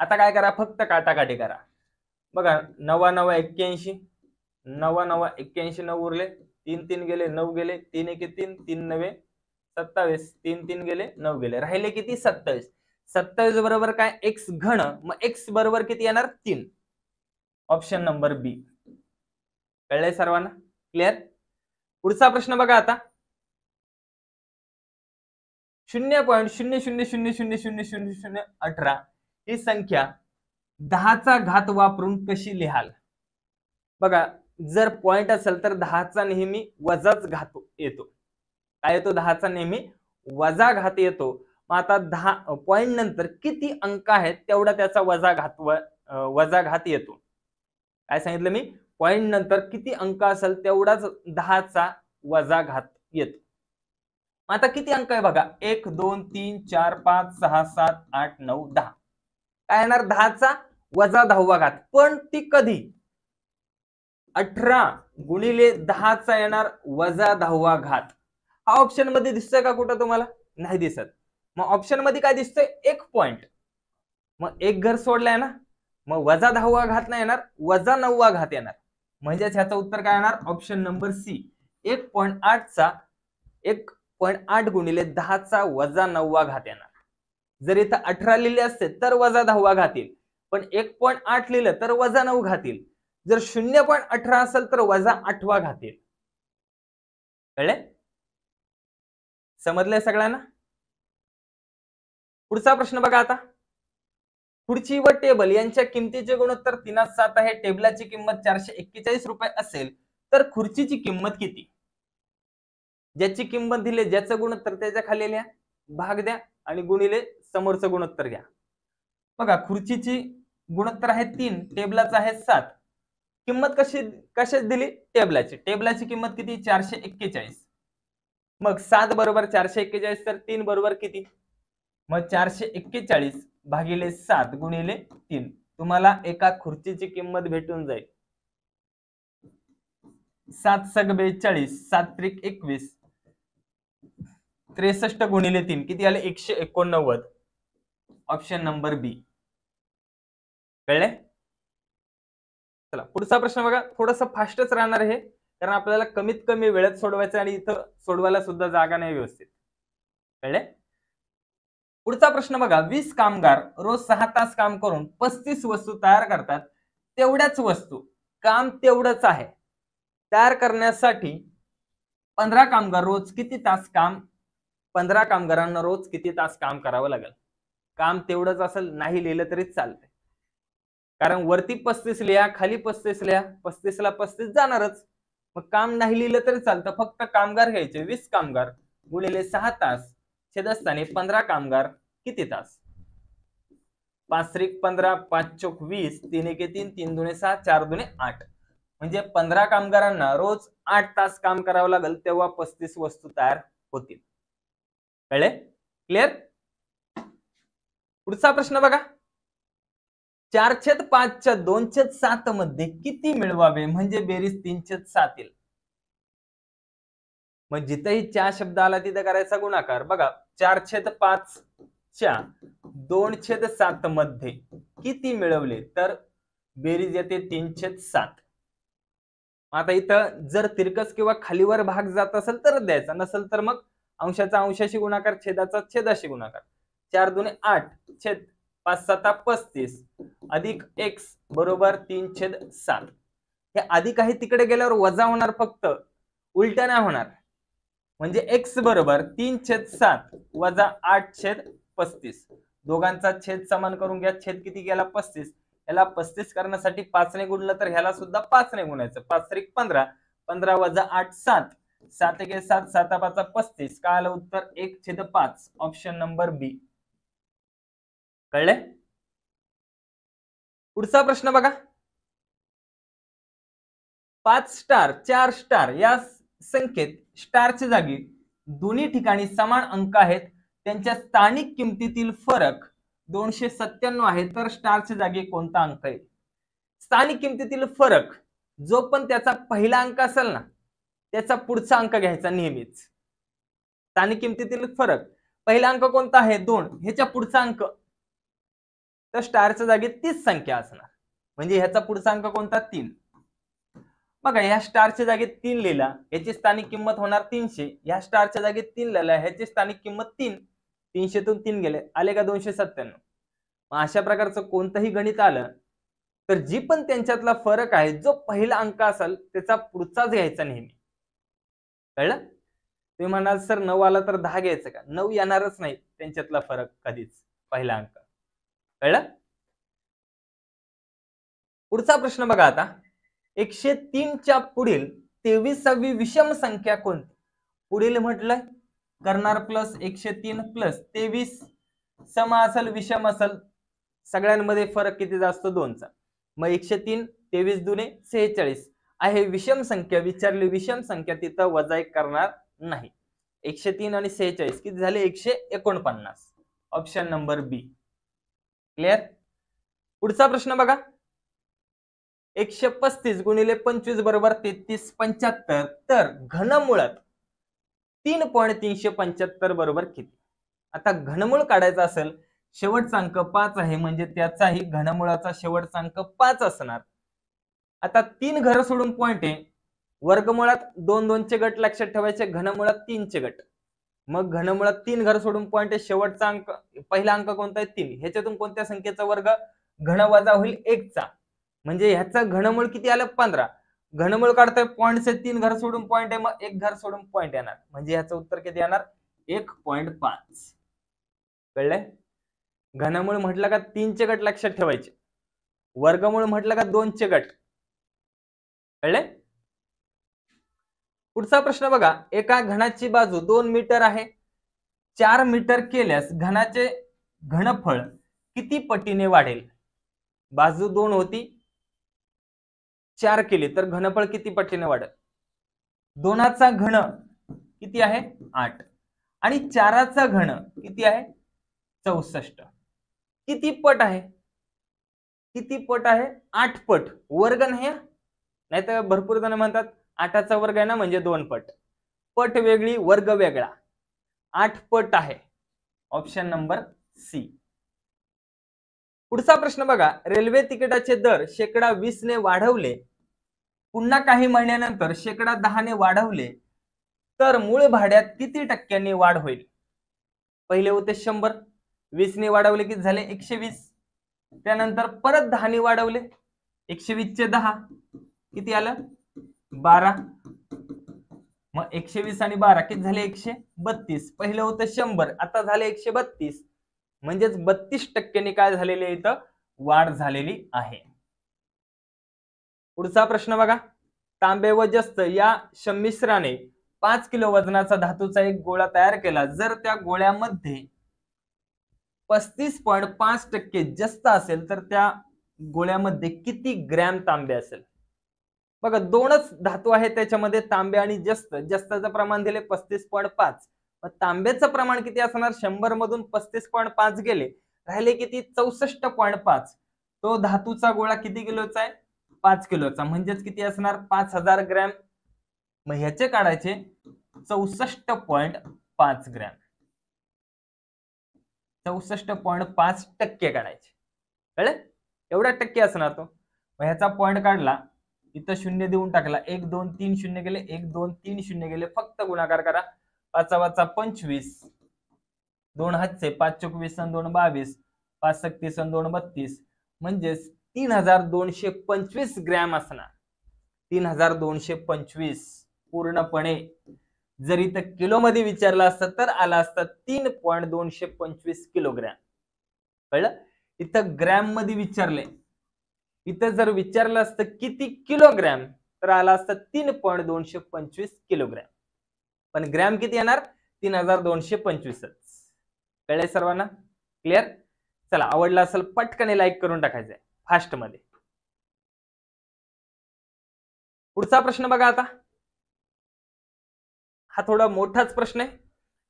आता काय करा, फक्त काटाकाटी करा. बघा 9 9 81, 9 9 81, 9 उरले 3 3 गेले 9 गेले 3 1 3 3 9 27, 3 3 गेले 9 गेले, राहिले किती 27. 27 बरोबर काय एक्स घन, मग एक्स बरोबर किती येणार 3. ऑप्शन नंबर बी. कळलंय सर्वांना? क्लिअर? पुढचा प्रश्न बघा आता, 0.00000018 ही संख्या 10 चा घात वापरून कशी लिहाल? बघा जर पॉइंट असेल तर 10 चा नेहमी वजाच घात येतो. काय येतो? 10 चा नेहमी वजा घात येतो. मग आता 10 पॉइंट नंतर किती अंक आहेत तेवढा त्याचा वजा घात येतो. काय सांगितलं मी? पॉइंट नंतर किती अंक असेल तेवढाच 10 चा वजा घात येतो. आता किती अंक आहे बघा, 1 2 3 4 5 6 7 8 9 10. काय येणार 10 चा वजा 10वा घात, पण ती कधी? 18 गुणिले 10 चा येणार वजा 10वा घात. हा ऑप्शन मध्ये दिसतोय का कुठं तुम्हाला? नाही दिसत. मग ऑप्शन मध्ये काय दिसतोय? एक पॉइंट, मग एक घर सोडलाय ना, मग वजा 10वा घात नाही येणार, वजा 9वा घात येणार. म्हणजेच ह्याचं उत्तर काय येणार? Option number C. 1.8 चा 1.8 गुणिले 10 चा वजा 9वा घात येणार. जर इथं 18 लिहिले असते तर वजा 10वा घात येईल, पण 1.8 लिहिलं तर वजा 9 घात येईल. जर 0.18 असेल तर वजा 8वा घात येईल. कळले? समजलंय सगळ्यांना? पुढचा प्रश्न बघा आता, खुर्ची व टेबल यांच्या किमतीचे गुणोत्तर 3:7 आहे. टेबलाची किंमत 441 रुपये असेल तर खुर्चीची किंमत किती? ज्याची किंमत दिली, ज्याचं गुणोत्तर त्याच्या खाली लिहा, भाग द्या आणि गुणिले समोरचं गुणोत्तर घ्या. बघा खुर्चीची गुणोत्तर आहे 3, टेबलाचं आहे 7. किंमत कशी दिली? टेबलाची किंमत किती? 441. मग 7 बरोबर 441, तर 3 बरोबर किती? मग 441 भागिले 7 गुणिले 3, तुम्हाला एका खुर्चीची किंमत भेटून जाईल 7 सग 42, 7 त्रिक 21, 63 गुणिले 3 किती आले? 189. ऑप्शन नंबर बी. कळले? चला पुढचा प्रश्न बघा, थोडस फास्टच राहणार आहे कारण आपल्याला कमीत कमी वेळेत सोडवायचं आणि इथं सोडवायला सुद्धा जागा नाही व्यवस्थित. कळले? पुढचा प्रश्न बघा, 20 कामगार रोज 6 तास काम करून 35 वस्तू तयार करतात. तेवढ्याच वस्तू काम तेवढंच आहे तयार करण्यासाठी 15 कामगार रोज किती तास काम 15 कामगारांना रोज किती तास काम करावं लागेल? काम तेवढंच असेल, नाही लिहिलं तरी चालतंय, कारण वरती 35 लिहा, खाली 35 लिहा, 35 ला 35 जाणारच. मग काम नाही लिहिलं तरी चालतं, फक्त कामगार घ्यायचे. 20 कामगार गुणिले 6 तास छेदस्थानी 15 कामगार किती तास? 5 त्रिक 15, 5 चोक 20, 3 1 3, 3 दुणे 6, 4 दुणे 8. म्हणजे 15 कामगारांना रोज 8 तास काम करावं लागेल, तेव्हा 35 वस्तू तयार होतील. कळले? क्लिअर? पुढचा प्रश्न बघा, 4/5 च्या 2/7 मध्ये किती मिळवावे म्हणजे बेरीज 3/7 येईल? मग जिथेही 4 शब्द आला तिथे करायचा गुणाकार. बघा 4/5 च्या 2/7 मध्ये किती मिळवले तर बेरीज येते 3/7. आता इथं जर तिरकस किंवा खालीवर भाग जात असेल तर द्यायचा, नसेल तर मग अंशाचा अंशाशी गुणाकार, छेदाचा छेदाशी गुणाकार. 4 दुने 8 छेद 5 7 35 अधिक x बरोबर 3/7. हे अधिक आहे तिकडे गेल्यावर वजा होणार, फक्त उलट नाही होणार. म्हणजे x बरोबर 3/7 वजा 8/35. दोघांचा छेद समान करून घ्या. छेद किती गेला 35. याला 35 करण्यासाठी 5 ने गुणलं तर ह्याला सुद्धा 5 ने गुणायचं. 5 त्रिक 15, 15 वजा 8 7, 7 1 7, 7 5 35. काय आलं उत्तर 1/5. ऑप्शन नंबर बी. कळले? पुढचा प्रश्न बघा. 5 स्टार 4 स्टार या संख्येत स्टारच्या जागी दोन्ही ठिकाणी समान अंक आहेत, त्यांच्या स्थानिक किमतीतील फरक 297 आहे, तर स्टारच्या जागी कोणता अंक आहे? स्थानिक किमतीतील फरक जो पण त्याचा पहिला अंक असेल ना, त्याचा पुढचा अंक घ्यायचा नेहमीच. स्थानिक किमतीतील फरक पहिला अंक कोणता आहे 2, ह्याच्या पुढचा अंक, तर स्टारच्या जागी तीच संख्या असणार. म्हणजे ह्याचा पुढचा अंक कोणता 3. बघा, ह्या स्टारच्या जागी 3 लिहिला, ह्याची स्थानिक किंमत होणार 300. ह्या स्टारच्या जागी 3 लिहिला, ह्याची स्थानिक किंमत 3. 300 3 गेले, आले का 297. अशा प्रकारचं कोणतंही गणित आलं तर जी पण त्यांच्यातला फरक आहे, जो पहिला अंक असेल त्याचा पुढचाच घ्यायचा नेहमी. कळलं? तुम्ही म्हणाल सर 9 आला तर 10 घ्यायचं का? 9 येणारच नाही त्यांच्यातला फरक कधीच, पहिला अंक. कळलं? पुढचा प्रश्न बघा आता. 103 च्या पुढील 23वी विषम संख्या कोणती? पुढील म्हटलंय करणार प्लस 103 प्लस 23 सम असेल विषम असेल, सगळ्यांमध्ये फरक किती असतो 2चा. मग 103 23 दुने 46 आहे विषम संख्या विचारली. विषम संख्या तिथं वजा 1 करणार नाही. 103 आणि 46 किती झाले 149. ऑप्शन नंबर बी. क्लिअर? पुढचा प्रश्न बघा. 135 गुणिले 25 बरोबर 33 75, तर घनमुळात 3.375 बरोबर किती? आता घनमूळ काढायचा असेल, शेवटचा अंक 5 आहे, म्हणजे त्याचाही घनमुळाचा शेवटचा अंक 5 असणार. आता 3 घर सोडून पॉइंट आहे, वर्गमुळात 2 2 चे गट लक्षात ठेवायचे, घनमुळात 3 चे गट. मग घनमुळात 3 घर सोडून पॉइंट आहे, शेवटचा अंक पहिला अंक कोणता आहे 3. ह्याच्यातून कोणत्या संख्येचा वर्ग? घन वजा होईल 1 चा, म्हणजे ह्याचं घनमूळ किती आलं 15. घनमूळ काढतोय पॉइंटचे 3 घर सोडून पॉइंट आहे, मग 1 घर सोडून पॉइंट येणार, म्हणजे ह्याचं उत्तर किती येणार 1.5. कळलंय? घनमूळ म्हटलं का 3 चे गट लक्षात ठेवायचे, वर्गमूळ म्हटलं का 2 चे गट. कळलंय? पुढचा प्रश्न बघा. एका घनाची बाजू 2 मीटर आहे, 4 मीटर केल्यास घनाचे घनफळ किती पटीने वाढेल? बाजू 2 होती, 4 केली तर घनफळ किती पटीने वाढेल? 2चा घन किती आहे 8 आणि 4चा घन किती आहे 64. किती पट आहे? किती पट आहे? 8 पट. वर्ग नाही, नाहीतर भरपूर जण म्हणतात 8चा वर्ग आहे ना म्हणजे 2 पट. पट वेगळी, वर्ग वेगळा. 8 पट आहे. Option number C. पुढचा प्रश्न बघा. रेल्वे तिकिटाचे दर 20% ने वाढवले, पुन्हा काही महिन्यानंतर 10% ने वाढवले, तर मूळ भाड्यात किती टक्क्यांनी वाढ होईल? पहिले होते 100, 20 ने वाढवले किती झाले 120. त्यानंतर परत 10 ने वाढवले, 120 चे 10 किती आलं 12. मग 120 आणि 12 किती झाले 132. पहिलं होतं 100, आता झाले 132, म्हणजेच 32% काय झालेले इथं वाढ झालेली आहे. पुढचा प्रश्न बघा. तांबे व जस्त या संमिश्राने 5 किलो वजनाचा धातूचा एक गोळा तयार केला, जर त्या गोळ्यामध्ये 35.5% जस्त असेल तर त्या गोळ्यामध्ये किती ग्रॅम तांबे असेल? बघा, 2च धातू आहेत त्याच्यामध्ये, तांबे आणि जस्त. जस्ताचं प्रमाण दिले 35.5, तांब्याचं प्रमाण किती असणार? 100 मधून 35.5 गेले, राहिले किती 64.5. तो धातूचा गोळा किती किलोचा आहे? 5 किलोचा, म्हणजेच किती असणार 5000 ग्रॅम. मग ह्याचे काढायचे 64.5 ग्रॅम. 64.5% काढायचे. कळलं? एवढा टक्के असणार तो. मग ह्याचा पॉइंट काढला, इथं 0 देऊन टाकला, 1 2 3 0 गेले, 1 2 3 0 गेले, फक्त गुणाकार करा. 5 × 5 = 25, 2 हातचे 5 चोक 20 आणि 2 22, 5 सक 30 आणि 2 32, म्हणजेच 3225 ग्रॅम असणार. 3225 पूर्णपणे. जर इथं किलो मध्ये विचारलं असतं तर आला असतं 3.225 किलोग्रॅम. कळलं? इथं ग्रॅम मध्ये विचारले. इथं जर विचारलं असतं किती किलोग्रॅम तर आला असतं 3.225 किलोग्रॅम. पण ग्रॅम किती येणार? 3225. कळले सर्वांना? क्लिअर? चला, आवडला असेल पटकन लाईक करून टाकायचंय फास्ट मध्ये. पुढचा प्रश्न बघा आता. हा थोडा मोठाच प्रश्न आहे.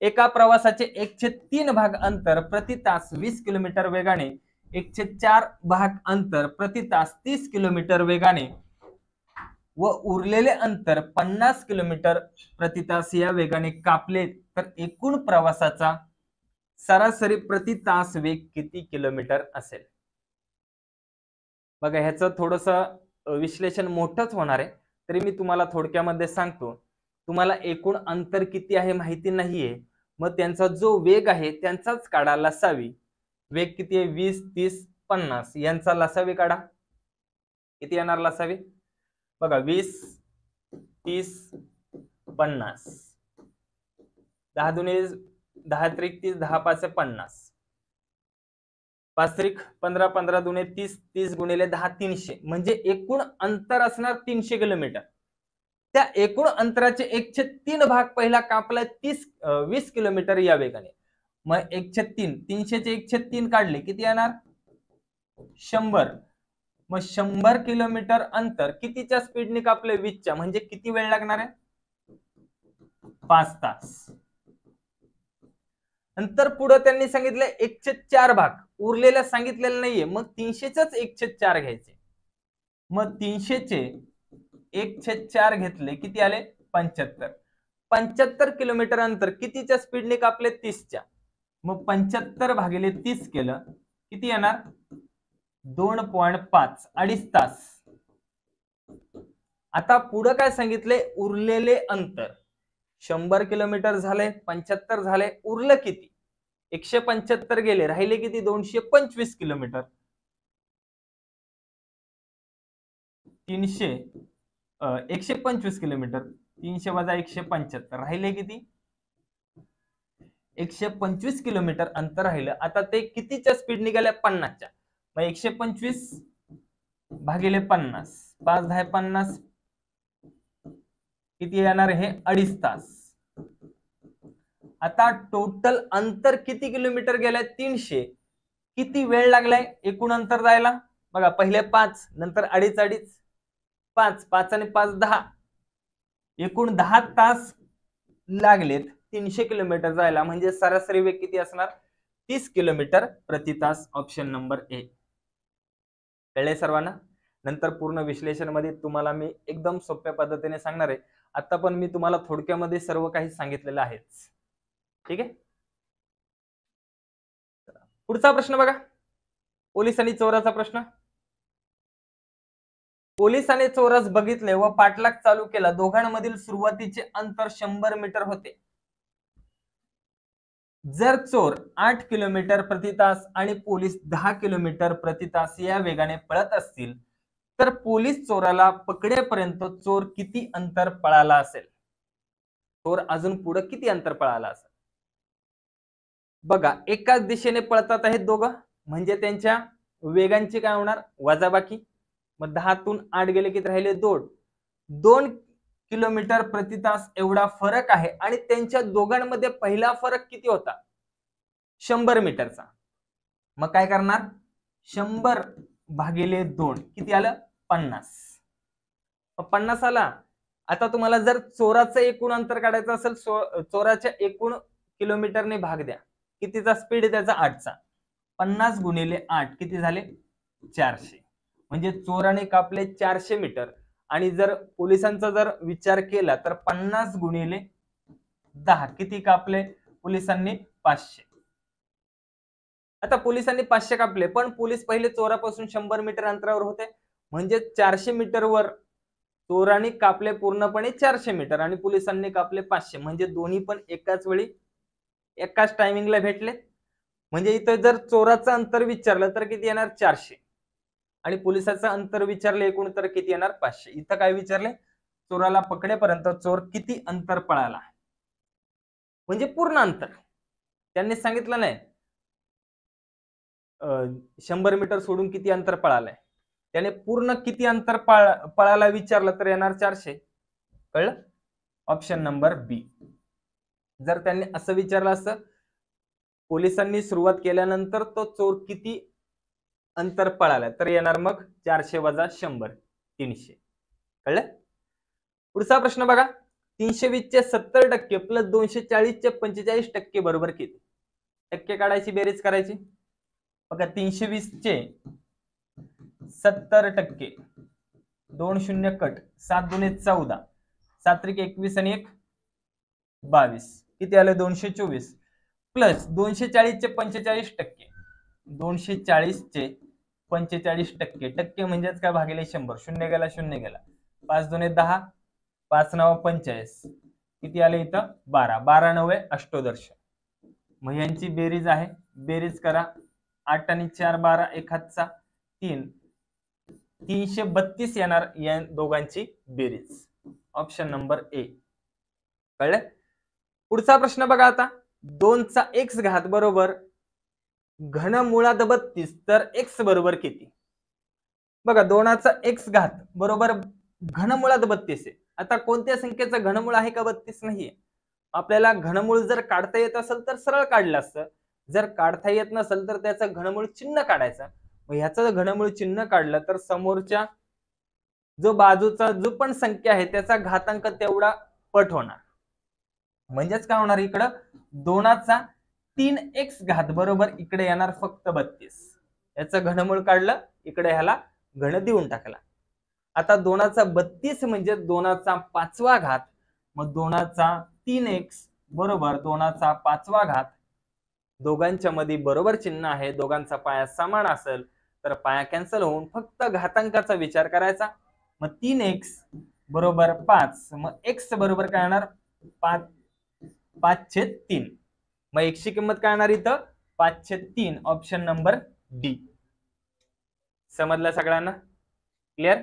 एका प्रवासाचे 1/3 भाग अंतर प्रति तास 20 किलोमीटर वेगाने, 1/4 भाग अंतर प्रति तास 30 किलोमीटर वेगाने व उरलेले अंतर 50 किलोमीटर प्रति तास या वेगाने कापले तर एकूण प्रवासाचा सरासरी प्रति तास वेग किती किलोमीटर असेल? बघा, ह्याचं थोडस विश्लेषण मोठंच होणार आहे, तरी मी तुम्हाला थोडक्यामध्ये सांगतो. तुम्हाला एकूण अंतर किती आहे माहिती नाहीये, मग त्यांचा जो वेग आहे त्यांचाच काढा लसावी. वेग किती आहे? 20, 30, 50 यांचा लसावी काढा. किती येणार लसावी? बघा, 20, 30, 50. 10 दुने 10 त्रिक 30, 10 पाचे 50, 5 त्रिक 15, 15 दुने 30, 30 गुणिले 10 300. म्हणजे एकूण अंतर असणार 300 किलोमीटर. त्या एकूण अंतराचे 1/3 भाग पहिला कापला 20 किलोमीटर या वेगाने. मग 1/3 300 चे 1/3 काढले किती येणार? 100. मग 100 किलोमीटर अंतर कितीच्या स्पीडने कापले? 20च्या. म्हणजे किती वेळ लागणार आहे? 5 तास. नंतर पुढे त्यांनी सांगितलं 1/4 भाग, उरलेल्या सांगितलेलं नाहीये, मग 300च 1/4 घ्यायचे. मग 300 चे 1/4 घेतले किती आले? 75. 75 किलोमीटर अंतर कितीच्या स्पीडने कापले? 30च्या. मग 75 भागिले 30 केलं किती येणार? 2.5, 2.5 तास. आता पुढे काय सांगितले? उरलेले अंतर. 100 किलोमीटर झाले, 75 झाले, उरलं किती? 175 गेले, राहिले किती? 225 किलोमीटर. 125 किलोमीटर, 300 वजा 175, राहिले किती? 125 किलोमीटर अंतर राहिलं. आता ते कितीच्या स्पीड निघाल्या? 50च्या. मग 125 भागिले 50, 5 10 50, किती येणार? हे 2.5 तास. आता टोटल अंतर किती किलोमीटर गेलाय? 300. किती वेळ लागलाय एकूण अंतर जायला? बघा, पहिले 5, नंतर 2.5 2.5, 5 5 आणि 5 10, एकूण 10 तास लागलेत 300 किलोमीटर जायला. म्हणजे सरासरी वेग किती असणार? 30 किलोमीटर प्रति तास. Option number A. कळले सर्वांना? नंतर पूर्ण विश्लेषण मध्ये तुम्हाला मी एकदम सोप्या पद्धतीने सांगणार आहे. आता पण मी तुम्हाला थोडक्यामध्ये सर्व काही सांगितलेलं आहेच. ठीक आहे. पुढचा प्रश्न बघा, पोलीस आणि चोराचा प्रश्न. पोलिसांनी चोरास बघितले व पाठलाग चालू केला. दोघांमधील सुरुवातीचे अंतर 100 मीटर होते. जर चोर 8 किलोमीटर प्रति तास आणि पोलीस 10 किलोमीटर प्रति तास या वेगाने पळत असतील तर पोलीस चोराला पकडेपर्यंत चोर किती अंतर पळाला असेल? चोर अजून पुढे किती अंतर पळाला असेल? बघा, एकाच दिशेने पळतात आहेत दोघं, म्हणजे त्यांच्या वेगांची काय होणार? वजाबाकी. मग 10 तून 8 गेले किती राहिले? 2 किलोमीटर प्रति तास एवढा फरक आहे. आणि त्यांच्या दोघांमध्ये पहिला फरक किती होता? 100 मीटरचा. मग काय करणार? 100 भागिले 2 किती आलं? 50. 50 आला. आता तुम्हाला जर चोराचं एकूण अंतर काढायचं असेल, चोराच्या एकूण किलोमीटरने भाग द्या. कितीचा स्पीड आहे त्याचा? 8चा. 50 गुणिले 8 किती झाले? 400. म्हणजे चोराने कापले 400 मीटर. आणि जर पोलिसांचा जर विचार केला तर 50 गुणिले 10 किती कापले पोलिसांनी? 500. आता पोलिसांनी 500 कापले, पण पोलीस पहिले चोरापासून 100 मीटर अंतरावर होते. म्हणजे 400 मीटरवर चोरांनी कापले पूर्णपणे 400 मीटर आणि पोलिसांनी कापले 500. म्हणजे दोन्ही पण एकाच वेळी एकाच टायमिंगला भेटले. म्हणजे इथं जर चोराचं अंतर विचारलं तर किती येणार 400 आणि पोलिसाचं अंतर विचारलं एकूण तर किती येणार 500. इथं काय विचारले, चोराला पकडेपर्यंत चोर किती अंतर पळाला, म्हणजे पूर्ण अंतर. त्यांनी सांगितलं नाही 100 मीटर सोडून किती अंतर पळालंय, त्याने पूर्ण किती अंतर पळाला विचारलं तर येणार 400. कळलं? ऑप्शन नंबर बी. जर त्यांनी असं विचारलं असतं, पोलिसांनी सुरुवात केल्यानंतर तो चोर किती अंतर पळाला, तर येणार मग 400 वजा 100 300. कळलं? पुढचा प्रश्न बघा. 320 चे 70% प्लस 240 चे 45% बरोबर किती? टक्के काढायची, बेरीज करायची. बघा 320 चे 70%, 2 शून्य कट, 7 दुने 14, 7 त्रिक 21 आणि 1 22, किती आले 224 प्लस 240 चे 45%, 240 चे 45%, टक्के म्हणजेच काय भागिले 100, शून्य गेला शून्य गेला, 5 दुने 10, 5 9 45, किती आले इथं 12, 12 9 अष्टोदर्श. मग यांची बेरीज आहे, बेरीज करा. 8 आणि 4 12, 1 हातचा 3, 332 येणार या दोघांची बेरीज. Option number A. कळलं? पुढचा प्रश्न बघा आता. 2 चा x घात बरोबर घनमुळात 32 तर x बरोबर किती? बघा 2 चा x घात बरोबर घनमुळात 32 आहे. आता कोणत्या संख्येचं घनमूळ आहे का 32 नाहीये. आपल्याला घनमूळ जर काढता येत असेल तर सरळ काढलं असतं, जर काढता येत नसेल तर त्याचं घनमूळ चिन्ह काढायचं. मग ह्याचं घनमूळ चिन्ह काढलं तर समोरच्या जो बाजूचा जो पण संख्या आहे त्याचा घातांक तेवढा पट होणार. म्हणजेच काय होणार, इकडं 2 चा 3x घात बरोबर इकडे येणार फक्त 32. याचं घनमूळ काढलं, इकडे ह्याला घन देऊन टाकला. आता 2 चा 32 म्हणजे 2 चा 5वा घात, मग 2 चा 3x बरोबर 2 चा 5वा घात. दोघांच्या मध्ये बरोबर चिन्ह आहे, दोघांचा पाया समान असेल तर पाया कॅन्सल होऊन फक्त घातांकाचा विचार करायचा. मग 3x बरोबर 5, मग x बरोबर काय येणार 5/3. मग x ची किंमत काय येणार इथं 5/3. Option number D. समजलं सगळ्यांना? क्लिअर?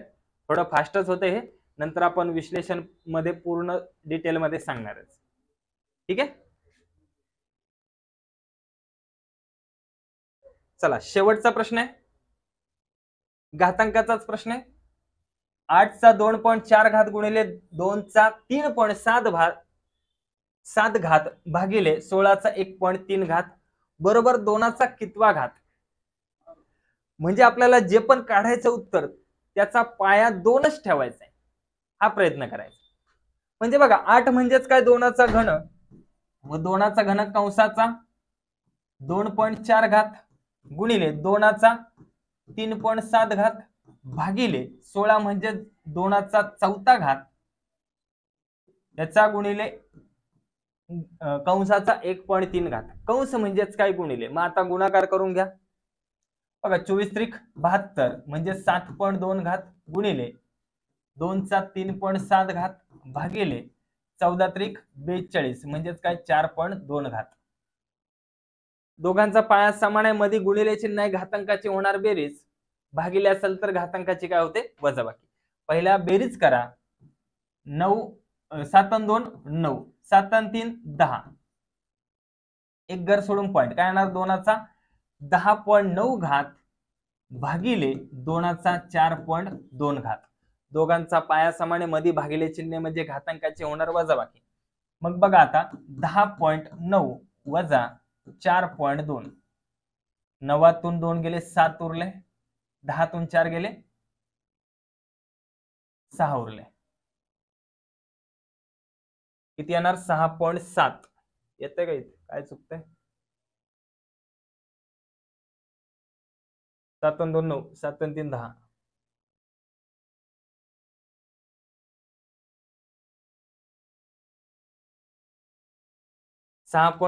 थोडं फास्टच होते हे, नंतर आपण विश्लेषण मध्ये पूर्ण डिटेल मध्ये सांगणारच. ठीक आहे? चला शेवटचा प्रश्न आहे, घातांकाचाच प्रश्न आहे. 8 चा 2.4 घात गुणिले 2 चा 3.7 घात भागिले 16 चा 1.3 घात बरोबर 2 चा कितवा घात. म्हणजे आपल्याला जे पण काढायचं उत्तर त्याचा पाया 2च ठेवायचा आहे, हा प्रयत्न करायचा. म्हणजे बघा 8 म्हणजेच काय 2 चा घन, मग 2 चा घन कंसाचा 2.4 घात गुणिले 2 चा 3.7 घात भागिले 16 म्हणजे 2 चा 4था घात, याचा गुणिले कंसाचा 1.3 घात. कंस म्हणजेच काय गुणिले. मग आता गुणाकार करून घ्या. बघा 24 त्रिक 72 म्हणजे 7.2 घात गुणिले 2 चा 3.7 घात भागिले 14 त्रिक 42 म्हणजेच काय 4.2 घात. दोघांचा पाया समान आहे, मध्ये गुणिले चिन्ह आहे, घातांकाची होणार बेरीज, भागिले असेल तर घातांकाची काय होते वजाबाकी. पहिला बेरीज करा. 9 7 आणि 2 9, 7 आणि 3 10, एक घर सोडून पॉईंट काय येणार 2 चा 10.9 घात भागिले 2 चा 4.2 घात. दोघांचा पाया समान आहे, मध्ये भागिले चिन्ह म्हणजे घातांकाची होणार वजाबाकी. मग बघा आता 10.9 वजा 4.2, 9तून 2 गेले 7 उरले, 10तून 4 गेले 6 उरले, किती येणार 6.7. येते का इथे काय चुकतंय? 7 आणि 2 9, 7 आणि 3 10,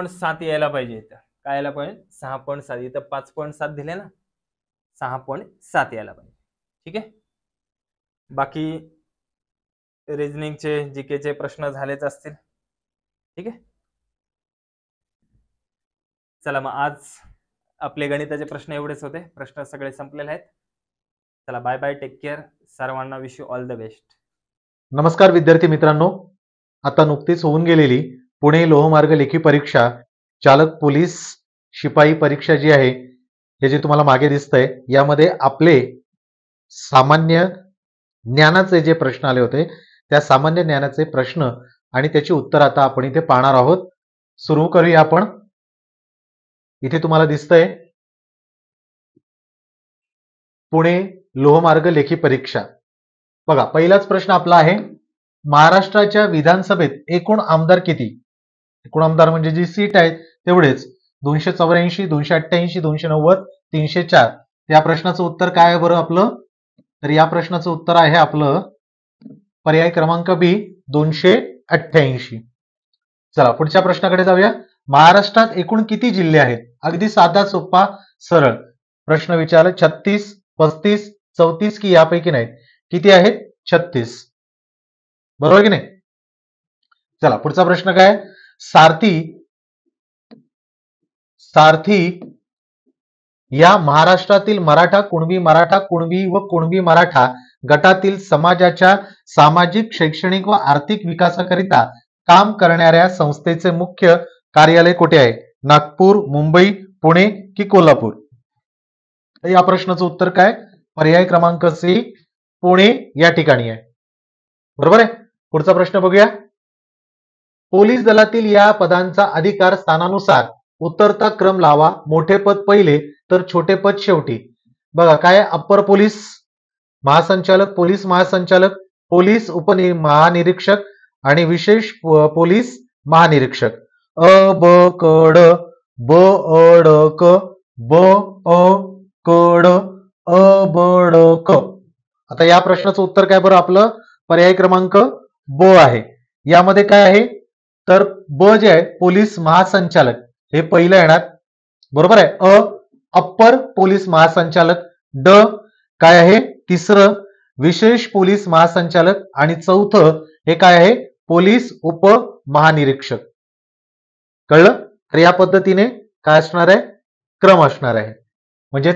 .7 यायला पाहिजे. इथं काय यायला पाहिजे 6.7. इथं 5.7 दिले ना, 6.7 यायला पाहिजे. ठीक आहे. बाकी रिजनिंगचे जीकेचे प्रश्न झालेच असतील. ठीक आहे. चला मग आज आपले गणिताचे प्रश्न एवढेच होते. प्रश्न सगळे संपलेले आहेत. चला बाय बाय, टेक केअर. सर्वांना wish you all the best. नमस्कार विद्यार्थी मित्रांनो, आता नुकतीच होऊन गेलेली पुणे लोहमार्ग लेखी परीक्षा चालक पोलीस शिपाई परीक्षा जी आहे, हे जे तुम्हाला मागे दिसतंय, यामध्ये आपले सामान्य ज्ञानाचे जे प्रश्न आले होते, त्या सामान्य ज्ञानाचे प्रश्न आणि त्याची उत्तर आता आपण इथे पाहणार आहोत. सुरू करूया आपण. इथे तुम्हाला दिसतंय पुणे लोहमार्ग लेखी परीक्षा. बघा, पहिलाच प्रश्न आपला आहे, महाराष्ट्राच्या विधानसभेत एकूण आमदार किती? एकूण आमदार म्हणजे जी सीट आहेत तेवढेच, 284, 288, 290, 304. या प्रश्नाचं उत्तर काय आहे बरं आपलं? तर या प्रश्नाचं उत्तर आहे आपलं पर्याय क्रमांक बी, 288. चला पुढच्या प्रश्नाकडे जाऊया. महाराष्ट्रात एकूण किती जिल्हे आहेत? अगदी साधा सोपा सरळ प्रश्न विचारला. 36, 35, 34 की यापैकी नाहीत? किती आहेत? 36. बरोबर की नाही? चला पुढचा प्रश्न काय? सारथी या महाराष्ट्रातील मराठा कुणबी व कुणबी मराठा गटातील समाजाच्या सामाजिक, शैक्षणिक व आर्थिक विकासाकरिता काम करणाऱ्या संस्थेचे मुख्य कार्यालय कुठे आहे? नागपूर, मुंबई, पुणे की कोल्हापूर? तर या प्रश्नाचं उत्तर काय? पर्याय क्रमांक सी, पुणे या ठिकाणी आहे. बरोबर आहे. पुढचा प्रश्न बघूया. पोलीस दलातील या पदांचा अधिकार स्थानानुसार उतरता क्रम लावा. मोठे पद पहिले तर छोटे पद शेवटी. बघा काय? अप्पर पोलीस महासंचालक, पोलीस महासंचालक, पोलीस उपमहानिरीक्षक आणि विशेष पोलीस महानिरीक्षक. अ ब क ड, ब अ ड क, ब अ क ड, अ ब ड क. आता या प्रश्नाचं उत्तर काय बरं आपलं? पर्याय क्रमांक ब आहे. यामध्ये काय आहे? तर ब जे आहे पोलीस महासंचालक हे पहिलं येणार. बरोबर आहे. अ अप्पर पोलीस महासंचालक, ड काय आहे? तिसरं विशेष पोलीस महासंचालक आणि चौथं हे काय आहे? पोलीस उपमहानिरीक्षक. कळलं? तर या पद्धतीने काय असणार आहे? क्रम असणार आहे. म्हणजे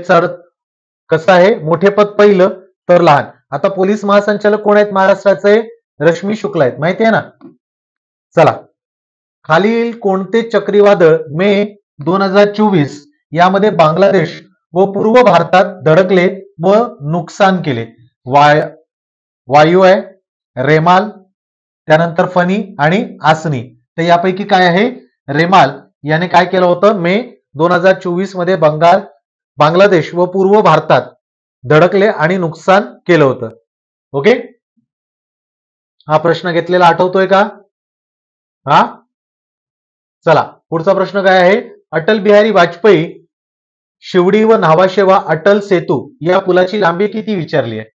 कसं आहे? मोठे पद पहिलं तर लहान. आता पोलीस महासंचालक कोण आहेत महाराष्ट्राचे? रश्मी शुक्ला आहेत, माहिती आहे ना? चला, खालील कोणते चक्रीवादळ मे 2024 यामध्ये बांगलादेश व पूर्व भारतात धडकले व नुकसान केले? वायू आहे, रेमाल, त्यानंतर फनी आणि आसनी. तर यापैकी काय आहे? रेमाल याने काय केलं होतं? मे 2024 मध्ये बांगलादेश व पूर्व भारतात धडकले आणि नुकसान केलं होतं. ओके, हा प्रश्न घेतलेला आठवतोय का? हा, चला पुढचा प्रश्न काय आहे? अटल बिहारी वाजपेयी शिवडी व न्हावाशेवा अटल सेतू या पुलाची लांबी किती विचारली आहे?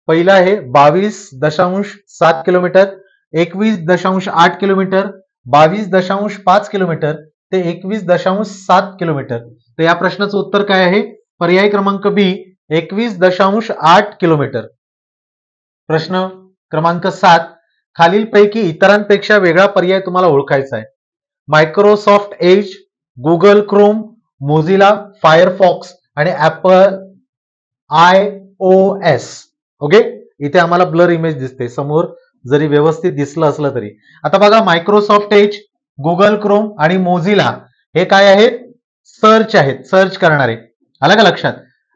पहिला आहे 22.7 किलोमीटर, 21.8 किलोमीटर, 22.5 किलोमीटर ते 21.7 किलोमीटर. तर या प्रश्नाचं उत्तर काय आहे? पर्याय क्रमांक बी, 21.8 किलोमीटर. प्रश्न क्रमांक 7, खालीलपैकी इतरांपेक्षा वेगळा पर्याय तुम्हाला ओळखायचा आहे. Microsoft Edge, Google Chrome, Mozilla Firefox आणि ऍपल iOS. ओके, इथे आम्हाला ब्लर इमेज दिसते समोर, जरी व्यवस्थित दिसलं असलं तरी. आता बघा, मायक्रोसॉफ्ट एज, गुगल क्रोम आणि मोझिला हे काय आहेत? सर्च आहेत, सर्च करणारे. आलं का लक्षात?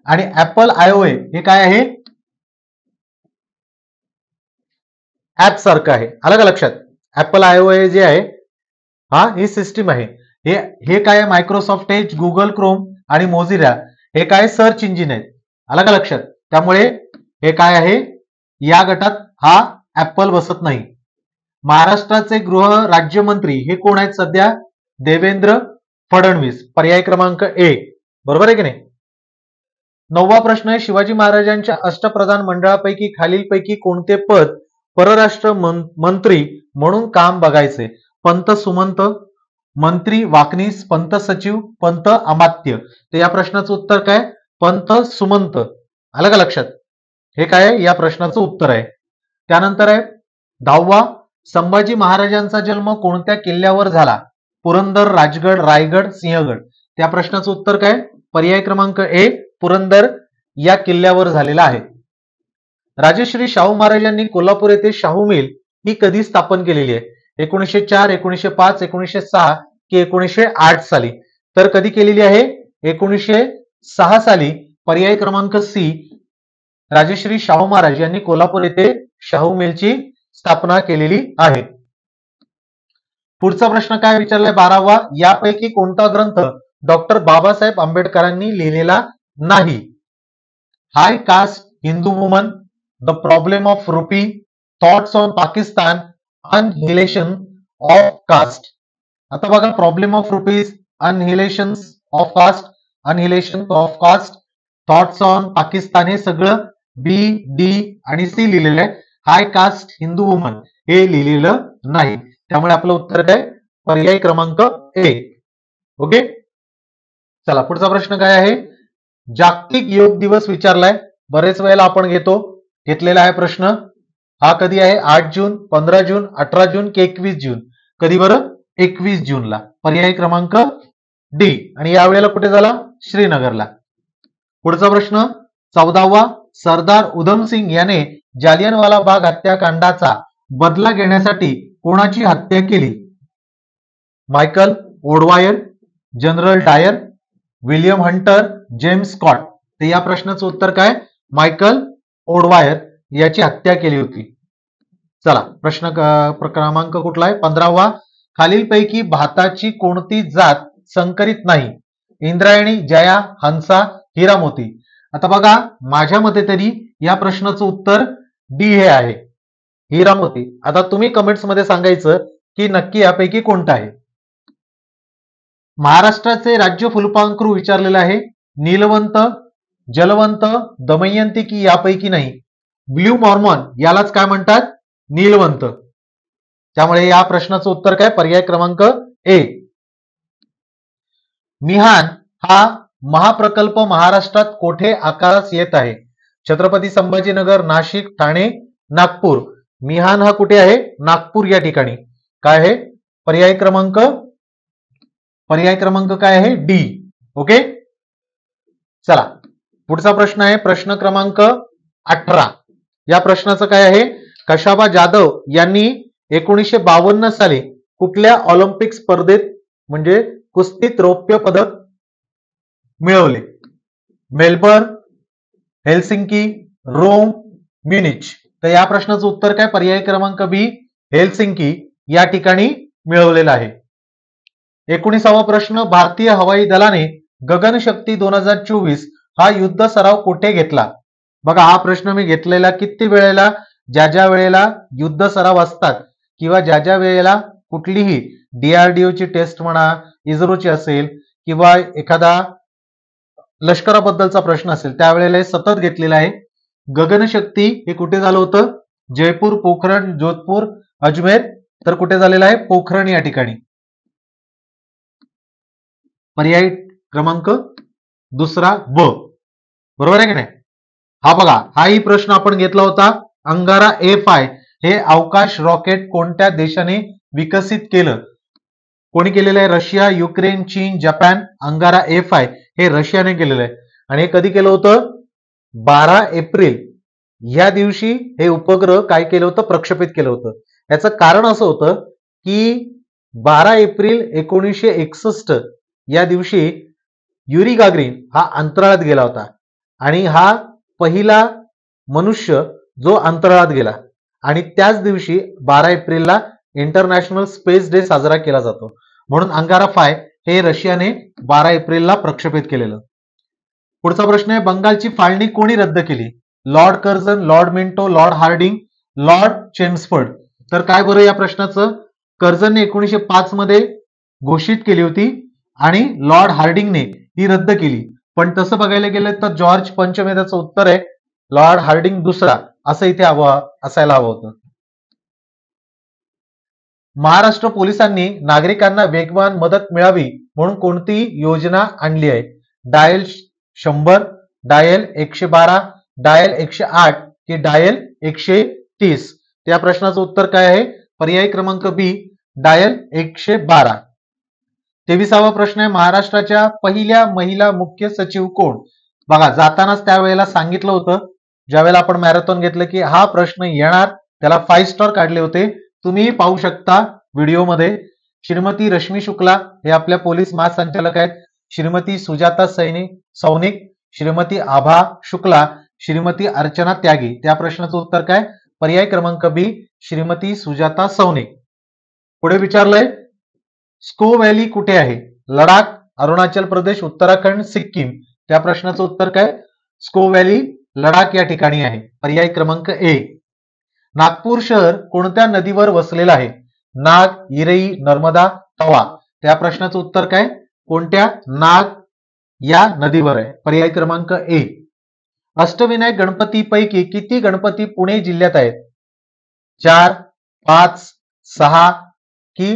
आणि ऍपल iOS हे काय आहे? ऍप सारखं आहे. आलं का लक्षात? ऍपल iOS जे आहे हा ही सिस्टीम आहे. हे काय आहे? मायक्रोसॉफ्ट एज, गुगल क्रोम आणि मोझिला हे काय? सर्च इंजिन आहेत. आलं का लक्षात? त्यामुळे हे काय आहे? या गटात हा ऍपल बसत नाही. महाराष्ट्राचे गृह राज्यमंत्री हे कोण आहेत सध्या? देवेंद्र फडणवीस. पर्याय क्रमांक ए. बरोबर आहे की नाही? 9वा प्रश्न आहे, शिवाजी महाराजांच्या अष्टप्रधान मंडळापैकी खालीलपैकी कोणते पद परराष्ट्र मंत्री म्हणून काम बघायचे? पंत सुमंत, मंत्री वाकनीस, पंत सचिव, पंत अमात्य. तर या प्रश्नाचं उत्तर काय? पंत सुमंत. आलं का लक्षात? हे काय या प्रश्नाचं उत्तर आहे. त्यानंतर आहे 10वा, संभाजी महाराजांचा जन्म कोणत्या किल्ल्यावर झाला? पुरंदर, राजगड, रायगड, सिंहगड. त्या प्रश्नाचं उत्तर काय? पर्याय क्रमांक ए, पुरंदर या किल्ल्यावर झालेला आहे. राजश्री शाहू महाराज यांनी कोल्हापूर येथे शाहू मिल ही कधी स्थापन केलेली आहे? 1904, 1905, 1906 की 1908 साली? तर कधी केलेली आहे? 1906 साली. पर्याय क्रमांक सी, राजश्री शाहू महाराज यांनी कोल्हापूर येथे शाहू मिलची स्थापना केलेली आहे. पुढचा प्रश्न काय विचारलाय? 12वा. यापैकी कोणता ग्रंथ डॉक्टर बाबासाहेब आंबेडकरांनी लिहिलेला नाही? High caste Hindu woman, the problem of rupee, thoughts on Pakistan, annihilation of caste. आता बघा, problem of rupees, annihilation of caste, annihilation of caste, thoughts on Pakistan हे सगळं बी, डी आणि सी लिहिलेलं आहे. हाय कास्ट हिंदू वुमन हे लिहिलेलं नाही. त्यामुळे आपलं उत्तर काय? पर्याय क्रमांक ए. ओके, चला पुढचा प्रश्न काय आहे? जागतिक योग दिवस विचारलाय. बरेच वेळेला आपण घेतलेला आहे प्रश्न. हा कधी आहे? 8 जून, 15 जून, 18 जून की 21 जून? कधी बरं? 21 जूनला. पर्याय क्रमांक डी. आणि यावेळेला कुठे झाला? श्रीनगरला. पुढचा प्रश्न 14वा. सरदार उधम सिंग याने जालियनवाला बाग हत्याकांडाचा बदला घेण्यासाठी कोणाची हत्या केली? मायकल ओडवायर, जनरल डायर, विल्यम हंटर, जेम्स स्कॉट. तर या प्रश्नाचं उत्तर काय? मायकल ओडवायर याची हत्या केली होती. चला प्रश्न क्रमांक कुठला आहे? 15वा. खालीलपैकी भाताची कोणती जात संकरित नाही? इंद्रायणी, जया, हंसा, हिरामोती. आता बघा, माझ्या मते तरी या प्रश्नाचं उत्तर डी हे आहे, हिरामोती. आता तुम्ही कमेंट्स मध्ये सांगायचं की नक्की यापैकी कोणता आहे. महाराष्ट्राचे राज्य फुलपाखरू विचारलेलं आहे. नीलवंत, जलवंत, दमयंती की यापैकी नाही? ब्ल्यू मॉर्मॉन यालाच काय म्हणतात? नीलवंत. त्यामुळे या प्रश्नाचं उत्तर काय? पर्याय क्रमांक ए. मिहान हा महाप्रकल्प महाराष्ट्रात कोठे आकारास येत आहे? छत्रपती संभाजीनगर, नाशिक, ठाणे, नागपूर. मिहान हा कुठे आहे? नागपूर या ठिकाणी. काय आहे? पर्याय क्रमांक काय आहे? डी. ओके, चला पुढचा प्रश्न आहे प्रश्न क्रमांक 18. या प्रश्नाचं काय आहे? कशाबा जाधव यांनी 1952 साली कुठल्या ऑलिम्पिक स्पर्धेत म्हणजे कुस्तीत रौप्य पदक मिळवले? Melbourne, Helsinki, Rome, Munich. तर या प्रश्नाचं उत्तर काय? पर्याय क्रमांक बी, हेल्सिंकी या ठिकाणी मिळवलेलं आहे. 19वा प्रश्न. भारतीय हवाई दलाने गगनशक्ती 2024 हा युद्ध सराव कुठे घेतला? बघा, हा प्रश्न मी घेतलेला किती वेळेला? ज्या वेळेला युद्ध सराव असतात किंवा ज्या वेळेला कुठलीही DRDO ची टेस्ट म्हणा, इस्रोची असेल किंवा एखादा लष्कराबद्दलचा प्रश्न असेल, त्यावेळेला हे सतत घेतलेला आहे. गगनशक्ती हे कुठे झालं होतं? जयपूर, पोखरण, जोधपूर, अजमेर. तर कुठे झालेलं आहे? पोखरण या ठिकाणी. पर्याय क्रमांक दुसरा ब. बरोबर आहे की नाही? हा बघा, हाही प्रश्न आपण घेतला होता. अंगारा A5 हे अवकाश रॉकेट कोणत्या देशाने विकसित केलं? कोणी केलेलं आहे? रशिया, युक्रेन, चीन, जपान. अंगारा A5 हे रशियाने केलेलं आहे. आणि हे कधी केलं होतं? 12 एप्रिल या दिवशी हे उपग्रह काय केलं होतं? प्रक्षेपित केलं होतं. याचं कारण असं होतं की 12 एप्रिल 1961 या दिवशी युरी गागरिन हा अंतराळात गेला होता आणि हा पहिला मनुष्य जो अंतराळात गेला. आणि त्याच दिवशी 12 एप्रिलला इंटरनॅशनल स्पेस डे साजरा केला जातो. म्हणून अंगारा 5 हे रशियाने 12 एप्रिलला प्रक्षेपित केलेलं. पुढचा प्रश्न आहे. बंगालची फाळणी कोणी रद्द केली? Lord Curzon, Lord Minto, Lord Hardinge, Lord Chelmsford. तर काय बरं या प्रश्नाचं? कर्झनने 1905 मध्ये घोषित केली होती आणि लॉर्ड हार्डिंगने ही रद्द केली. पण तसं बघायला गेलं तर जॉर्ज पंचम हे त्याचं उत्तर आहे. लॉर्ड हार्डिंग दुसरा असं इथे असायला हवं होतं. महाराष्ट्र पोलिसांनी नागरिकांना वेगवान मदत मिळावी म्हणून कोणती योजना आणली आहे? डायल 100, डायल 112, डायल 108 की डायल 130? त्या प्रश्नाचं उत्तर काय आहे? पर्याय क्रमांक बी, डायल 112. 23वा प्रश्न आहे, महाराष्ट्राच्या पहिल्या महिला मुख्य सचिव कोण? बघा, जातानाच त्यावेळेला सांगितलं होतं, ज्यावेळेला आपण मॅरेथॉन घेतलं की हा प्रश्न येणार, त्याला 5 स्टार काढले होते. तुम्ही पाहू शकता व्हिडिओमध्ये. श्रीमती रश्मी शुक्ला हे आपल्या पोलीस महासंचालक आहेत. श्रीमती सुजाता सौनिक, श्रीमती आभा शुक्ला, श्रीमती अर्चना त्यागी. त्या प्रश्नाचं उत्तर काय? पर्याय क्रमांक बी, श्रीमती सुजाता सौनिक. पुढे विचारलंय, स्को व्हॅली कुठे आहे? लडाख, अरुणाचल प्रदेश, उत्तराखंड, सिक्कीम. त्या प्रश्नाचं उत्तर काय? स्को व्हॅली लडाख या ठिकाणी आहे. पर्याय क्रमांक ए. नागपूर शहर कोणत्या नदीवर वसलेलं आहे? नाग, इरई, नर्मदा, तवा. त्या प्रश्नाचं उत्तर काय? कोणत्या? नाग या नदीवर आहे. पर्याय क्रमांक ए. अष्टविनायक गणपतीपैकी किती गणपती पुणे जिल्ह्यात आहेत? 4, 5, 6 की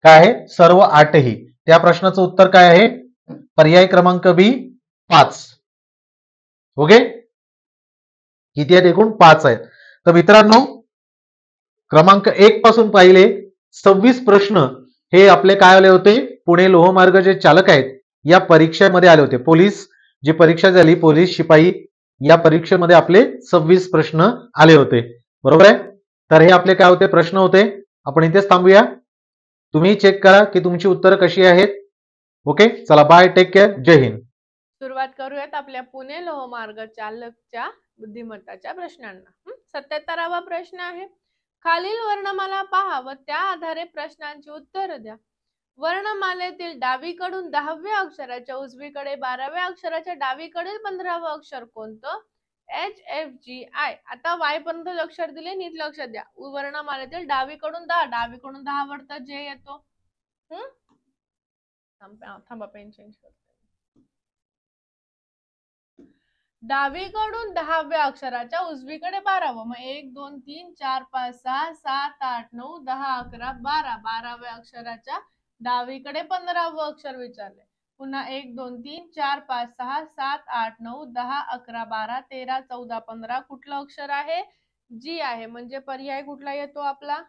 काय आहे? सर्व 8ही. त्या प्रश्नाचं उत्तर काय आहे? पर्याय क्रमांक बी, 5. ओके, किती आहेत? एकूण 5 आहेत. तर मित्रांनो, क्रमांक 1 पासून पाहिले 26 प्रश्न हे आपले काय आले होते? पुणे लोहमार्ग जे चालक आहेत या परीक्षेमध्ये आले होते. पोलीस जी परीक्षा झाली, पोलीस शिपाई, या परीक्षेमध्ये आपले 26 प्रश्न आले होते. बरोबर आहे? तर हे आपले काय होते? प्रश्न होते. आपण इथेच थांबूया. तुम्ही चेक करा की तुमची उत्तरं कशी आहेत. ओके, चला बाय, टेक केअर, जय हिंद. सुरुवात करूयात आपल्या पुणे लोहमार्ग चालकच्या बुद्धिमत्ताच्या प्रश्नांना. 77वा प्रश्न आहे, खालील वर्णमाला पहा व त्या आधारे प्रश्नांची उत्तर द्या. वर्णमालेतील डावीकडून 10व्या अक्षराच्या उजवीकडे 12व्या अक्षराच्या डावीकडील 15वं अक्षर कोणतं? HFGI. आता वाय पर्यंत अक्षर दिले, नीट लक्षात द्या. वर्णमालेतील डावीकडून 10, डावीकडून 10 वर तर जे येतो. थांबा, पेन चेंज करते. डावीकडून 10व्या अक्षराच्या उजवीकडे 12वं. मग 1 2 3 4 5 6 7 8 9 10 11 12. 12व्या अक्षराच्या डावीकडे 15वं अक्षर विचारले. पुन्हा 1 2 3 4 5 6 7 8 9 10 11 12 13 14 15. कुठलं अक्षर आहे? जी आहे. म्हणजे पर्याय कुठला येतो आपला?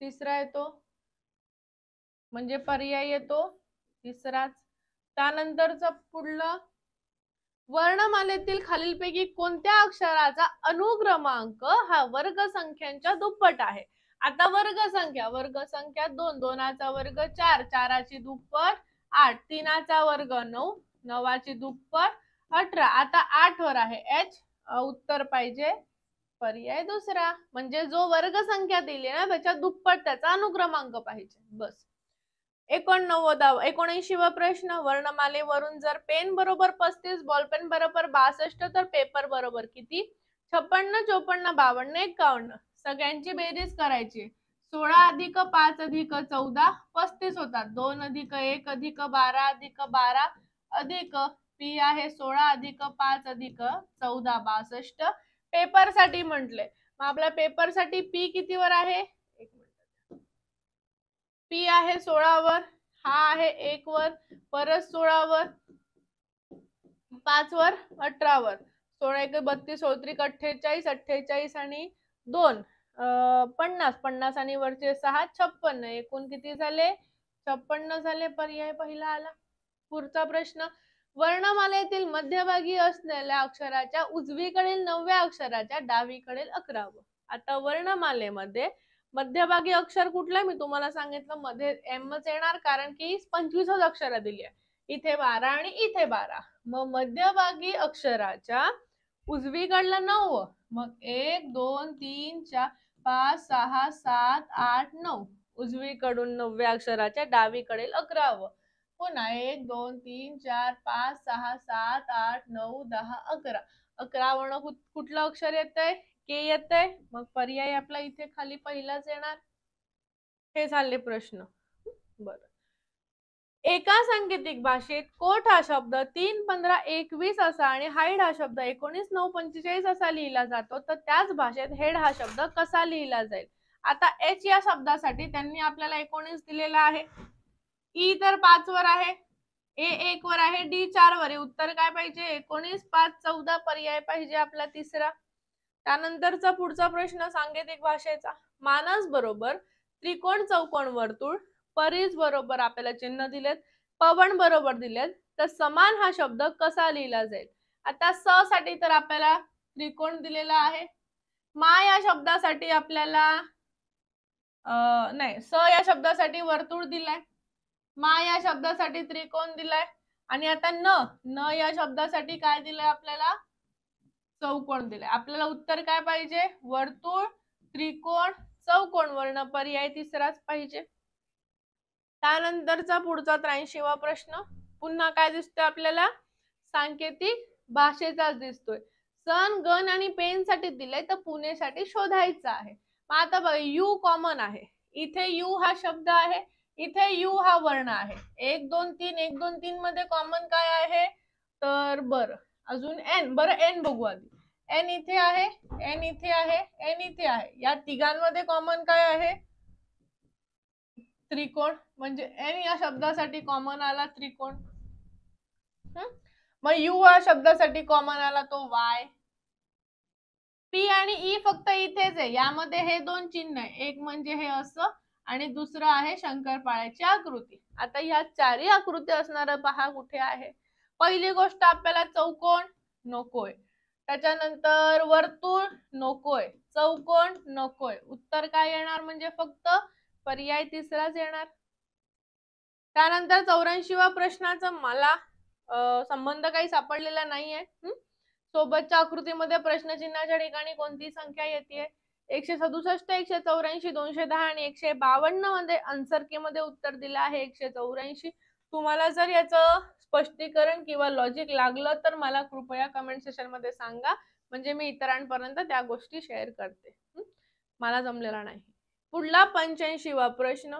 तिसरा येतो. म्हणजे पर्याय येतो तिसराच. त्यानंतरचं पुढलं, वर्णमालेतील खालीलपैकी कोणत्या अक्षराचा अनुक्रमांक हा वर्ग संख्यांच्या दुप्पट आहे? आता वर्ग संख्या 2, 2चा वर्ग 4, 4ची दुप्पट 8, 3चा वर्ग 9, 9ची दुप्पट 18. आता 8 वर आहे H. उत्तर पाहिजे पर्याय दुसरा. म्हणजे जो वर्ग संख्या दिली ना त्याच्या दुप्पट त्याचा अनुक्रमांक पाहिजे. बस. 79वा प्रश्न, वर्णमालेवरून जर पेन बरोबर 35, बॉलपेन बरोबर 62 तर पेपर बरोबर किती? 56, 54, 52, 51. सगळ्यांची बेरीज करायची. 16 अधिक 5 अधिक 14 35 होतात. 2 अधिक 1 अधिक 12 अधिक 12 अधिक पी आहे 16 अधिक 5 अधिक 14 62. पेपर साठी म्हटले. मग आपल्या पेपर साठी पी कितीवर आहे? पी आहे 16 वर, हा आहे 1 वर, परत 16 वर, 5 वर, 18 वर. 16 1 32, 48, 48 आणि 2 50, 50 आणि वरचे 6 56. एकूण किती झाले? 56 झाले. पर्याय पहिला आला. पुढचा प्रश्न, वर्णमालेतील मध्यभागी असलेल्या अक्षराच्या उजवीकडील 9व्या अक्षराच्या डावीकडील 11वं. आता वर्णमालेमध्ये मध्यभागी अक्षर कुठलं? मी तुम्हाला सांगितलं मध्ये एमच येणार, कारण की 25 अक्षर दिली आहे. इथे 12 आणि इथे 12. मग मध्यभागी अक्षराच्या उजवीकडलं 9. मग 1 2 3 4 5 6 7 8 9. उजवीकडून 9व्या अक्षराच्या डावीकडील 11वं. पुन्हा 1 2 3 4 5 6 7 8 9 10 11. 11वं कुठलं अक्षर येतंय? के येतंय. मग पर्याय आपला इथे खाली पहिलाच येणार. हे झाले प्रश्न. बरं. एका सांकेतिक भाषेत कोट हा शब्द 3 15 21 असा आणि हाईड हा शब्द 19 9 45 असा लिहिला जातो, तर त्याच भाषेत हेड हा शब्द कसा लिहिला जाईल? आता एच या शब्दासाठी त्यांनी आपल्याला 19 दिलेला आहे. ई तर 5 वर आहे, ए 1 वर आहे, डी 4 वर आहे. उत्तर काय पाहिजे? 19 5 14. पर्याय पाहिजे आपला तिसरा. त्यानंतरचा पुढचा प्रश्न सांकेतिक भाषेचा, मानस बरोबर त्रिकोण चौकोन वर्तुळ परीस बरोबर आपल्याला चिन्ह दिलेत, पवन बरोबर दिलेत, तर समान हा शब्द कसा लिहिला जाईल? आता स साठी तर आपल्याला त्रिकोण दिलेला आहे, मा या शब्दासाठी आपल्याला नाही, स या शब्दासाठी वर्तुळ दिलाय, मा या शब्दासाठी त्रिकोण दिलाय, आणि आता न या शब्दासाठी काय दिलंय आपल्याला? चौकोन दिलाय. आपल्याला उत्तर काय पाहिजे? वर्तुळ, त्रिकोण, चौकोन वर्ण पर्याय तिसराच पाहिजे. त्यानंतरचा पुढचा 83वा प्रश्न पुन्हा काय दिसतोय आपल्याला? सांकेतिक भाषेचाच दिसतोय. सन, गण आणि पेन साठी दिलंय, तर पुणेसाठी शोधायचं आहे. मग आता बघा, यू कॉमन आहे, इथे यू हा शब्द आहे, इथे यू हा वर्ण आहे. 1 2 3 1 2 3 मध्ये कॉमन काय आहे? तर बरं अजून एन. बरं एन बघू आधी. एन इथे आहे, एन इथे आहे, एन इथे आहे. या तिघांमध्ये कॉमन काय आहे? त्रिकोण. म्हणजे एन या शब्दासाठी कॉमन आला त्रिकोण. मग यू या शब्दासाठी कॉमन आला तो वाय. पी आणि ई फक्त इथेच आहे, यामध्ये हे दोन चिन्ह आहे, एक म्हणजे हे असं आणि दुसरं आहे शंकरपाळ्याची आकृती. आता ह्या चारही आकृती असणार पहा कुठे आहे. पहिली गोष्ट आपल्याला चौकोन नकोय, त्याच्यानंतर वर्तुळ नकोय, चौकोन नकोय. उत्तर काय येणार? म्हणजे फक्त पर्याय तिसराच येणार. त्यानंतर 84व्या प्रश्नाचा मला संबंध काही सापडलेला नाहीये. सोबतच्या आकृतीमध्ये प्रश्नचिन्हाच्या ठिकाणी कोणती संख्या येते? 167, 184, 210 आणि 152 मध्ये आन्सरकीमध्ये उत्तर दिलं आहे 184. तुम्हाला जर याचं स्पष्टीकरण किंवा लॉजिक लागलं तर मला कृपया कमेंट सेक्शन मध्ये सांगा, म्हणजे मी इतरांपर्यंत त्या गोष्टी शेअर करते. मला जमलेला नाही. पुढला 85वा प्रश्न.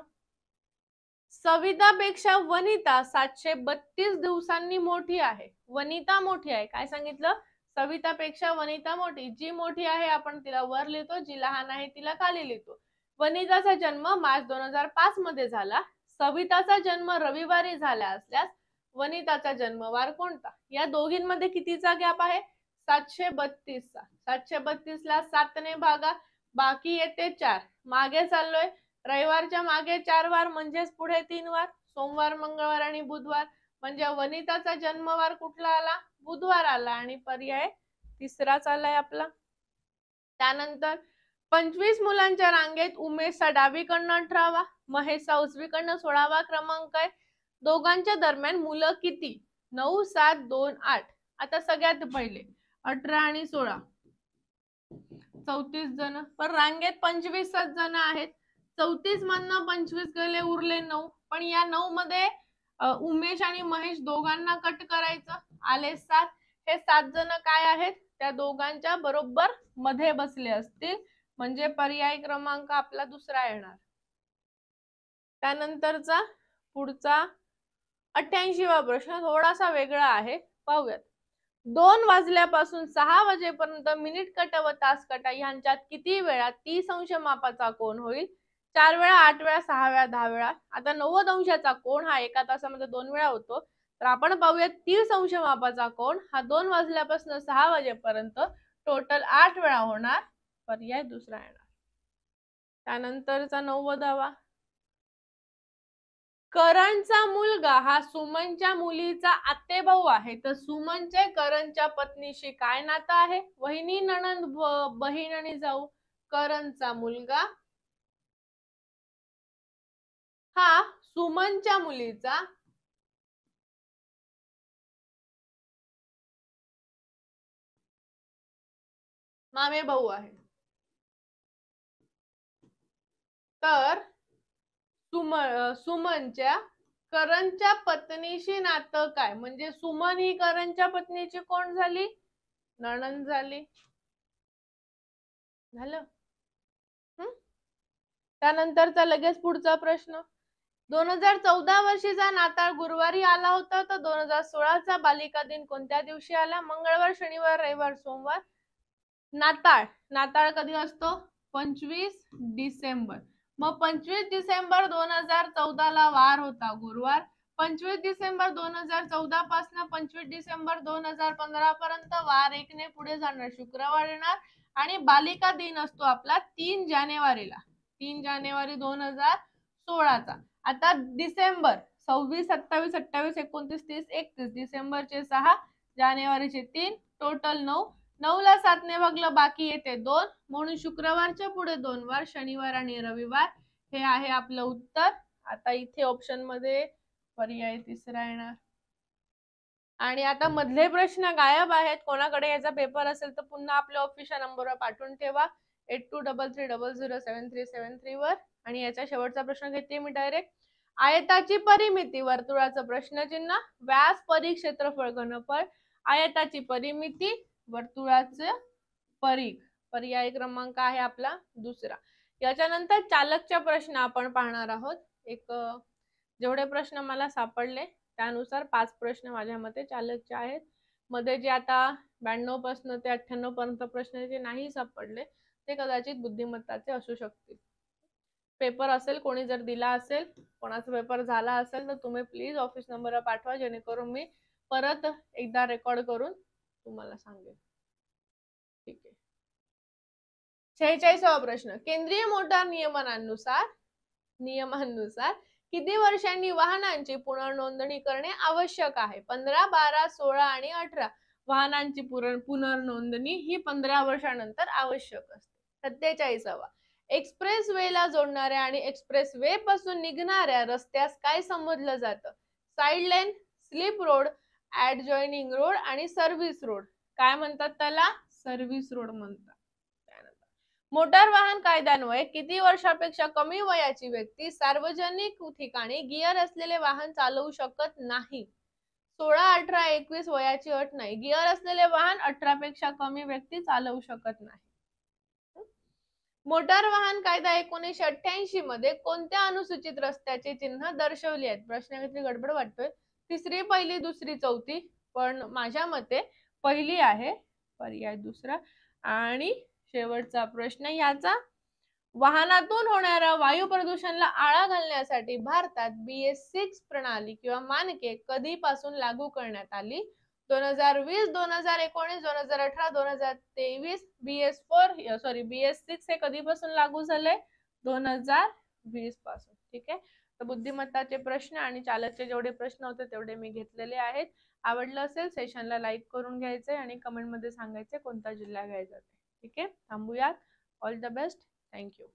सवितापेक्षा वनिता 732 दिवसांनी मोठी आहे. वनिता मोठी आहे, काय सांगितलं? सवितापेक्षा वनिता मोठी. जी मोठी आहे आपण तिला वर लिहितो, जी लहान आहे तिला खाली लिहितो. वनिताचा जन्म मार्च 2005 मध्ये झाला. सविताचा जन्म रविवारी झाला असल्यास वनिताचा जन्मवार कोणता? या दोघींमध्ये कितीचा गॅप आहे? 732 चा. 732 ला 7 ने भागा, बाकी येते 4. मागे चाललोय, रविवारच्या मागे 4 वार म्हणजेच पुढे 3 वार, सोमवार, मंगळवार आणि बुधवार. म्हणजे वनिताचा जन्मवार कुठला आला? बुधवार आला आणि पर्याय तिसराच आलाय आपला. त्यानंतर 25 मुलांच्या रांगेत उमेशचा डावीकडनं 18वा, महेशचा उजवीकडनं 16वा क्रमांक आहे. दोघांच्या दरम्यान मुलं किती? 9, 7, 2, 8. आता सगळ्यात पहिले 18 आणि 16 34 जण, पण रांगेत 25 जण आहेत. 34 मधनं 25 गेले, उरले 9. पण या 9 मध्ये उमेश आणि महेश दोघांना कट करायचं, आले 7. हे 7 जण काय आहेत? त्या दोघांच्या बरोबर मध्ये बसले असतील, म्हणजे पर्याय क्रमांक आपला दुसरा येणार. त्यानंतरचा पुढचा 88वा प्रश्न थोडासा वेगळा आहे, पाहूयात. 2 वाजल्यापासून 6 वाजेपर्यंत मिनिट कट व तास कटा यांच्यात किती वेळा 30 अंश मापाचा कोन होईल? 4 वेळा, 8 वेळा, 6 वेळा, 10 वेळा. आता 90 अंशाचा कोन हा एका तासामध्ये 2 वेळा होतो, तर आपण पाहूयात 30 अंश मापाचा कोन हा 2 वाजल्यापासून 6 वाजेपर्यंत टोटल 8 वेळा होणार, पर्याय दुसरा येणार. त्यानंतरचा 90वा. करणचा मुलगा हा सुमनच्या मुलीचा आतेभाऊ आहे, तर सुमनचे करणच्या पत्नीशी काय नातं आहे? वहिनी, नणंद, बहीण आणि जाऊ. करणचा मुलगा हा सुमनच्या मुलीचा मामे भाऊ आहे. तर सुमनच्या करणच्या पत्नीशी नातं काय? म्हणजे सुमन ही करणच्या पत्नीची कोण झाली? नणंद झाली. झालं. त्यानंतरचा लगेच पुढचा प्रश्न. 2014 वर्षीचा नाताळ गुरुवारी आला होता, तर 2016चा बालिका दिन कोणत्या दिवशी आला? मंगळवार, शनिवार, रविवार, सोमवार. नाताळ कधी असतो? 25 डिसेंबर. मग 25 डिसेंबर 2014 ला वार होता गुरुवार. 25 डिसेंबर 2014 पासून 25 डिसेंबर 2015 पर्यंत वार 1 ने पुढे जाणार, शुक्रवार येणार. आणि बालिका दिन असतो आपला 3 जानेवारीला, 3 जानेवारी 2016चा. आता डिसेंबर 26, 27, 28, 29, 30, 31, डिसेंबरचे 6, जानेवारीचे 3, टोटल 9. 9 ला 7 ने भागलं, बाकी येते 2, म्हणून शुक्रवारच्या पुढे 2 वार, शनिवार आणि रविवार हे आहे आपलं उत्तर. आता इथे ऑप्शन मध्ये पर्याय तिसरा येणार. आणि आता मधले प्रश्न गायब आहेत. कोणाकडे याचा पेपर असेल तर पुन्हा आपल्या ऑफिशियल नंबरवर पाठवून ठेवा 8233007373 वर. आणि याचा शेवटचा प्रश्न घेते मी डायरेक्ट. आयताची परिमिती, वर्तुळाचं प्रश्नचिन्ह, व्यास, परिघ, क्षेत्रफळ, घनफळ. आयताची परिमिती, वर्तुळाचे परिघ, पर्याय क्रमांक आहे आपला दुसरा. याच्यानंतर चालकच्या प्रश्न आपण पाहणार आहोत. जेवढे प्रश्न मला सापडले त्यानुसार 5 प्रश्न माझ्या मते चालकचे आहेत. मध्ये जे आता 92 पासून ते 98 पर्यंत प्रश्न जे नाही सापडले ते कदाचित बुद्धिमत्ताचे असू शकतील. पेपर असेल, कोणी जर दिला असेल, कोणाचा पेपर झाला असेल तर तुम्ही प्लीज ऑफिस नंबरवर पाठवा, जेणेकरून मी परत एकदा रेकॉर्ड करून तुम्हाला सांगेन. ठीक आहे. 46वा प्रश्न. केंद्रीय मोटार नियमानुसार किती वर्षांनी वाहनांची पुनर्नोंदणी करणे आवश्यक आहे? 15, 12, 16 आणि 18. वाहनांची पुनर्नोंदणी ही 15 वर्षानंतर आवश्यक असते. 47वा. एक्सप्रेस वे ला जोडणाऱ्या आणि एक्सप्रेस वे पासून निघणाऱ्या रस्त्यास काय संबोधलं जातं? साइड लेन, स्लिप रोड, ऍडजॉइनिंग रोड आणि सर्व्हिस रोड. काय म्हणतात त्याला? सर्व्हिस रोड म्हणतात. मोटार वाहन कायद्यान्वये किती वर्षापेक्षा कमी वयाची व्यक्ती सार्वजनिक ठिकाणी गिअर असलेले वाहन चालवू शकत नाही? 16, 18, 21 वयाची अट नाही. गिअर असलेले वाहन 18 पेक्षा कमी व्यक्ती चालवू शकत नाही. मोटार वाहन कायदा 1988 मध्ये कोणत्या अनुसूचित रस्त्याचे चिन्ह दर्शवले आहेत? प्रश्न काहीतरी गडबड वाटतोय. तिसरी, पहिली, दुसरी, चौथी, पण माझ्या मते पहिली आहे, पर्याय दुसरा. आणि शेवटचा प्रश्न याचा. वाहनातून होणाऱ्या वायू प्रदूषणाला आळा घालण्यासाठी भारतात BS6 प्रणाली किंवा मानके कधीपासून लागू करण्यात आली? 2020, 2019, 2018, 2023. BS6 हे कधीपासून लागू झाले? 2020 पासून. ठीक आहे. तर बुद्धिमत्ताचे प्रश्न आणि चालकचे जेवढे प्रश्न होते तेवढे मी घेतलेले आहेत. आवडलं असेल सेशनला लाईक करून घ्यायचंय आणि कमेंट मध्ये सांगायचे कोणता जिल्हा घ्यायचा. ठीक आहे. थांबूयात. All the best. थँक्यू.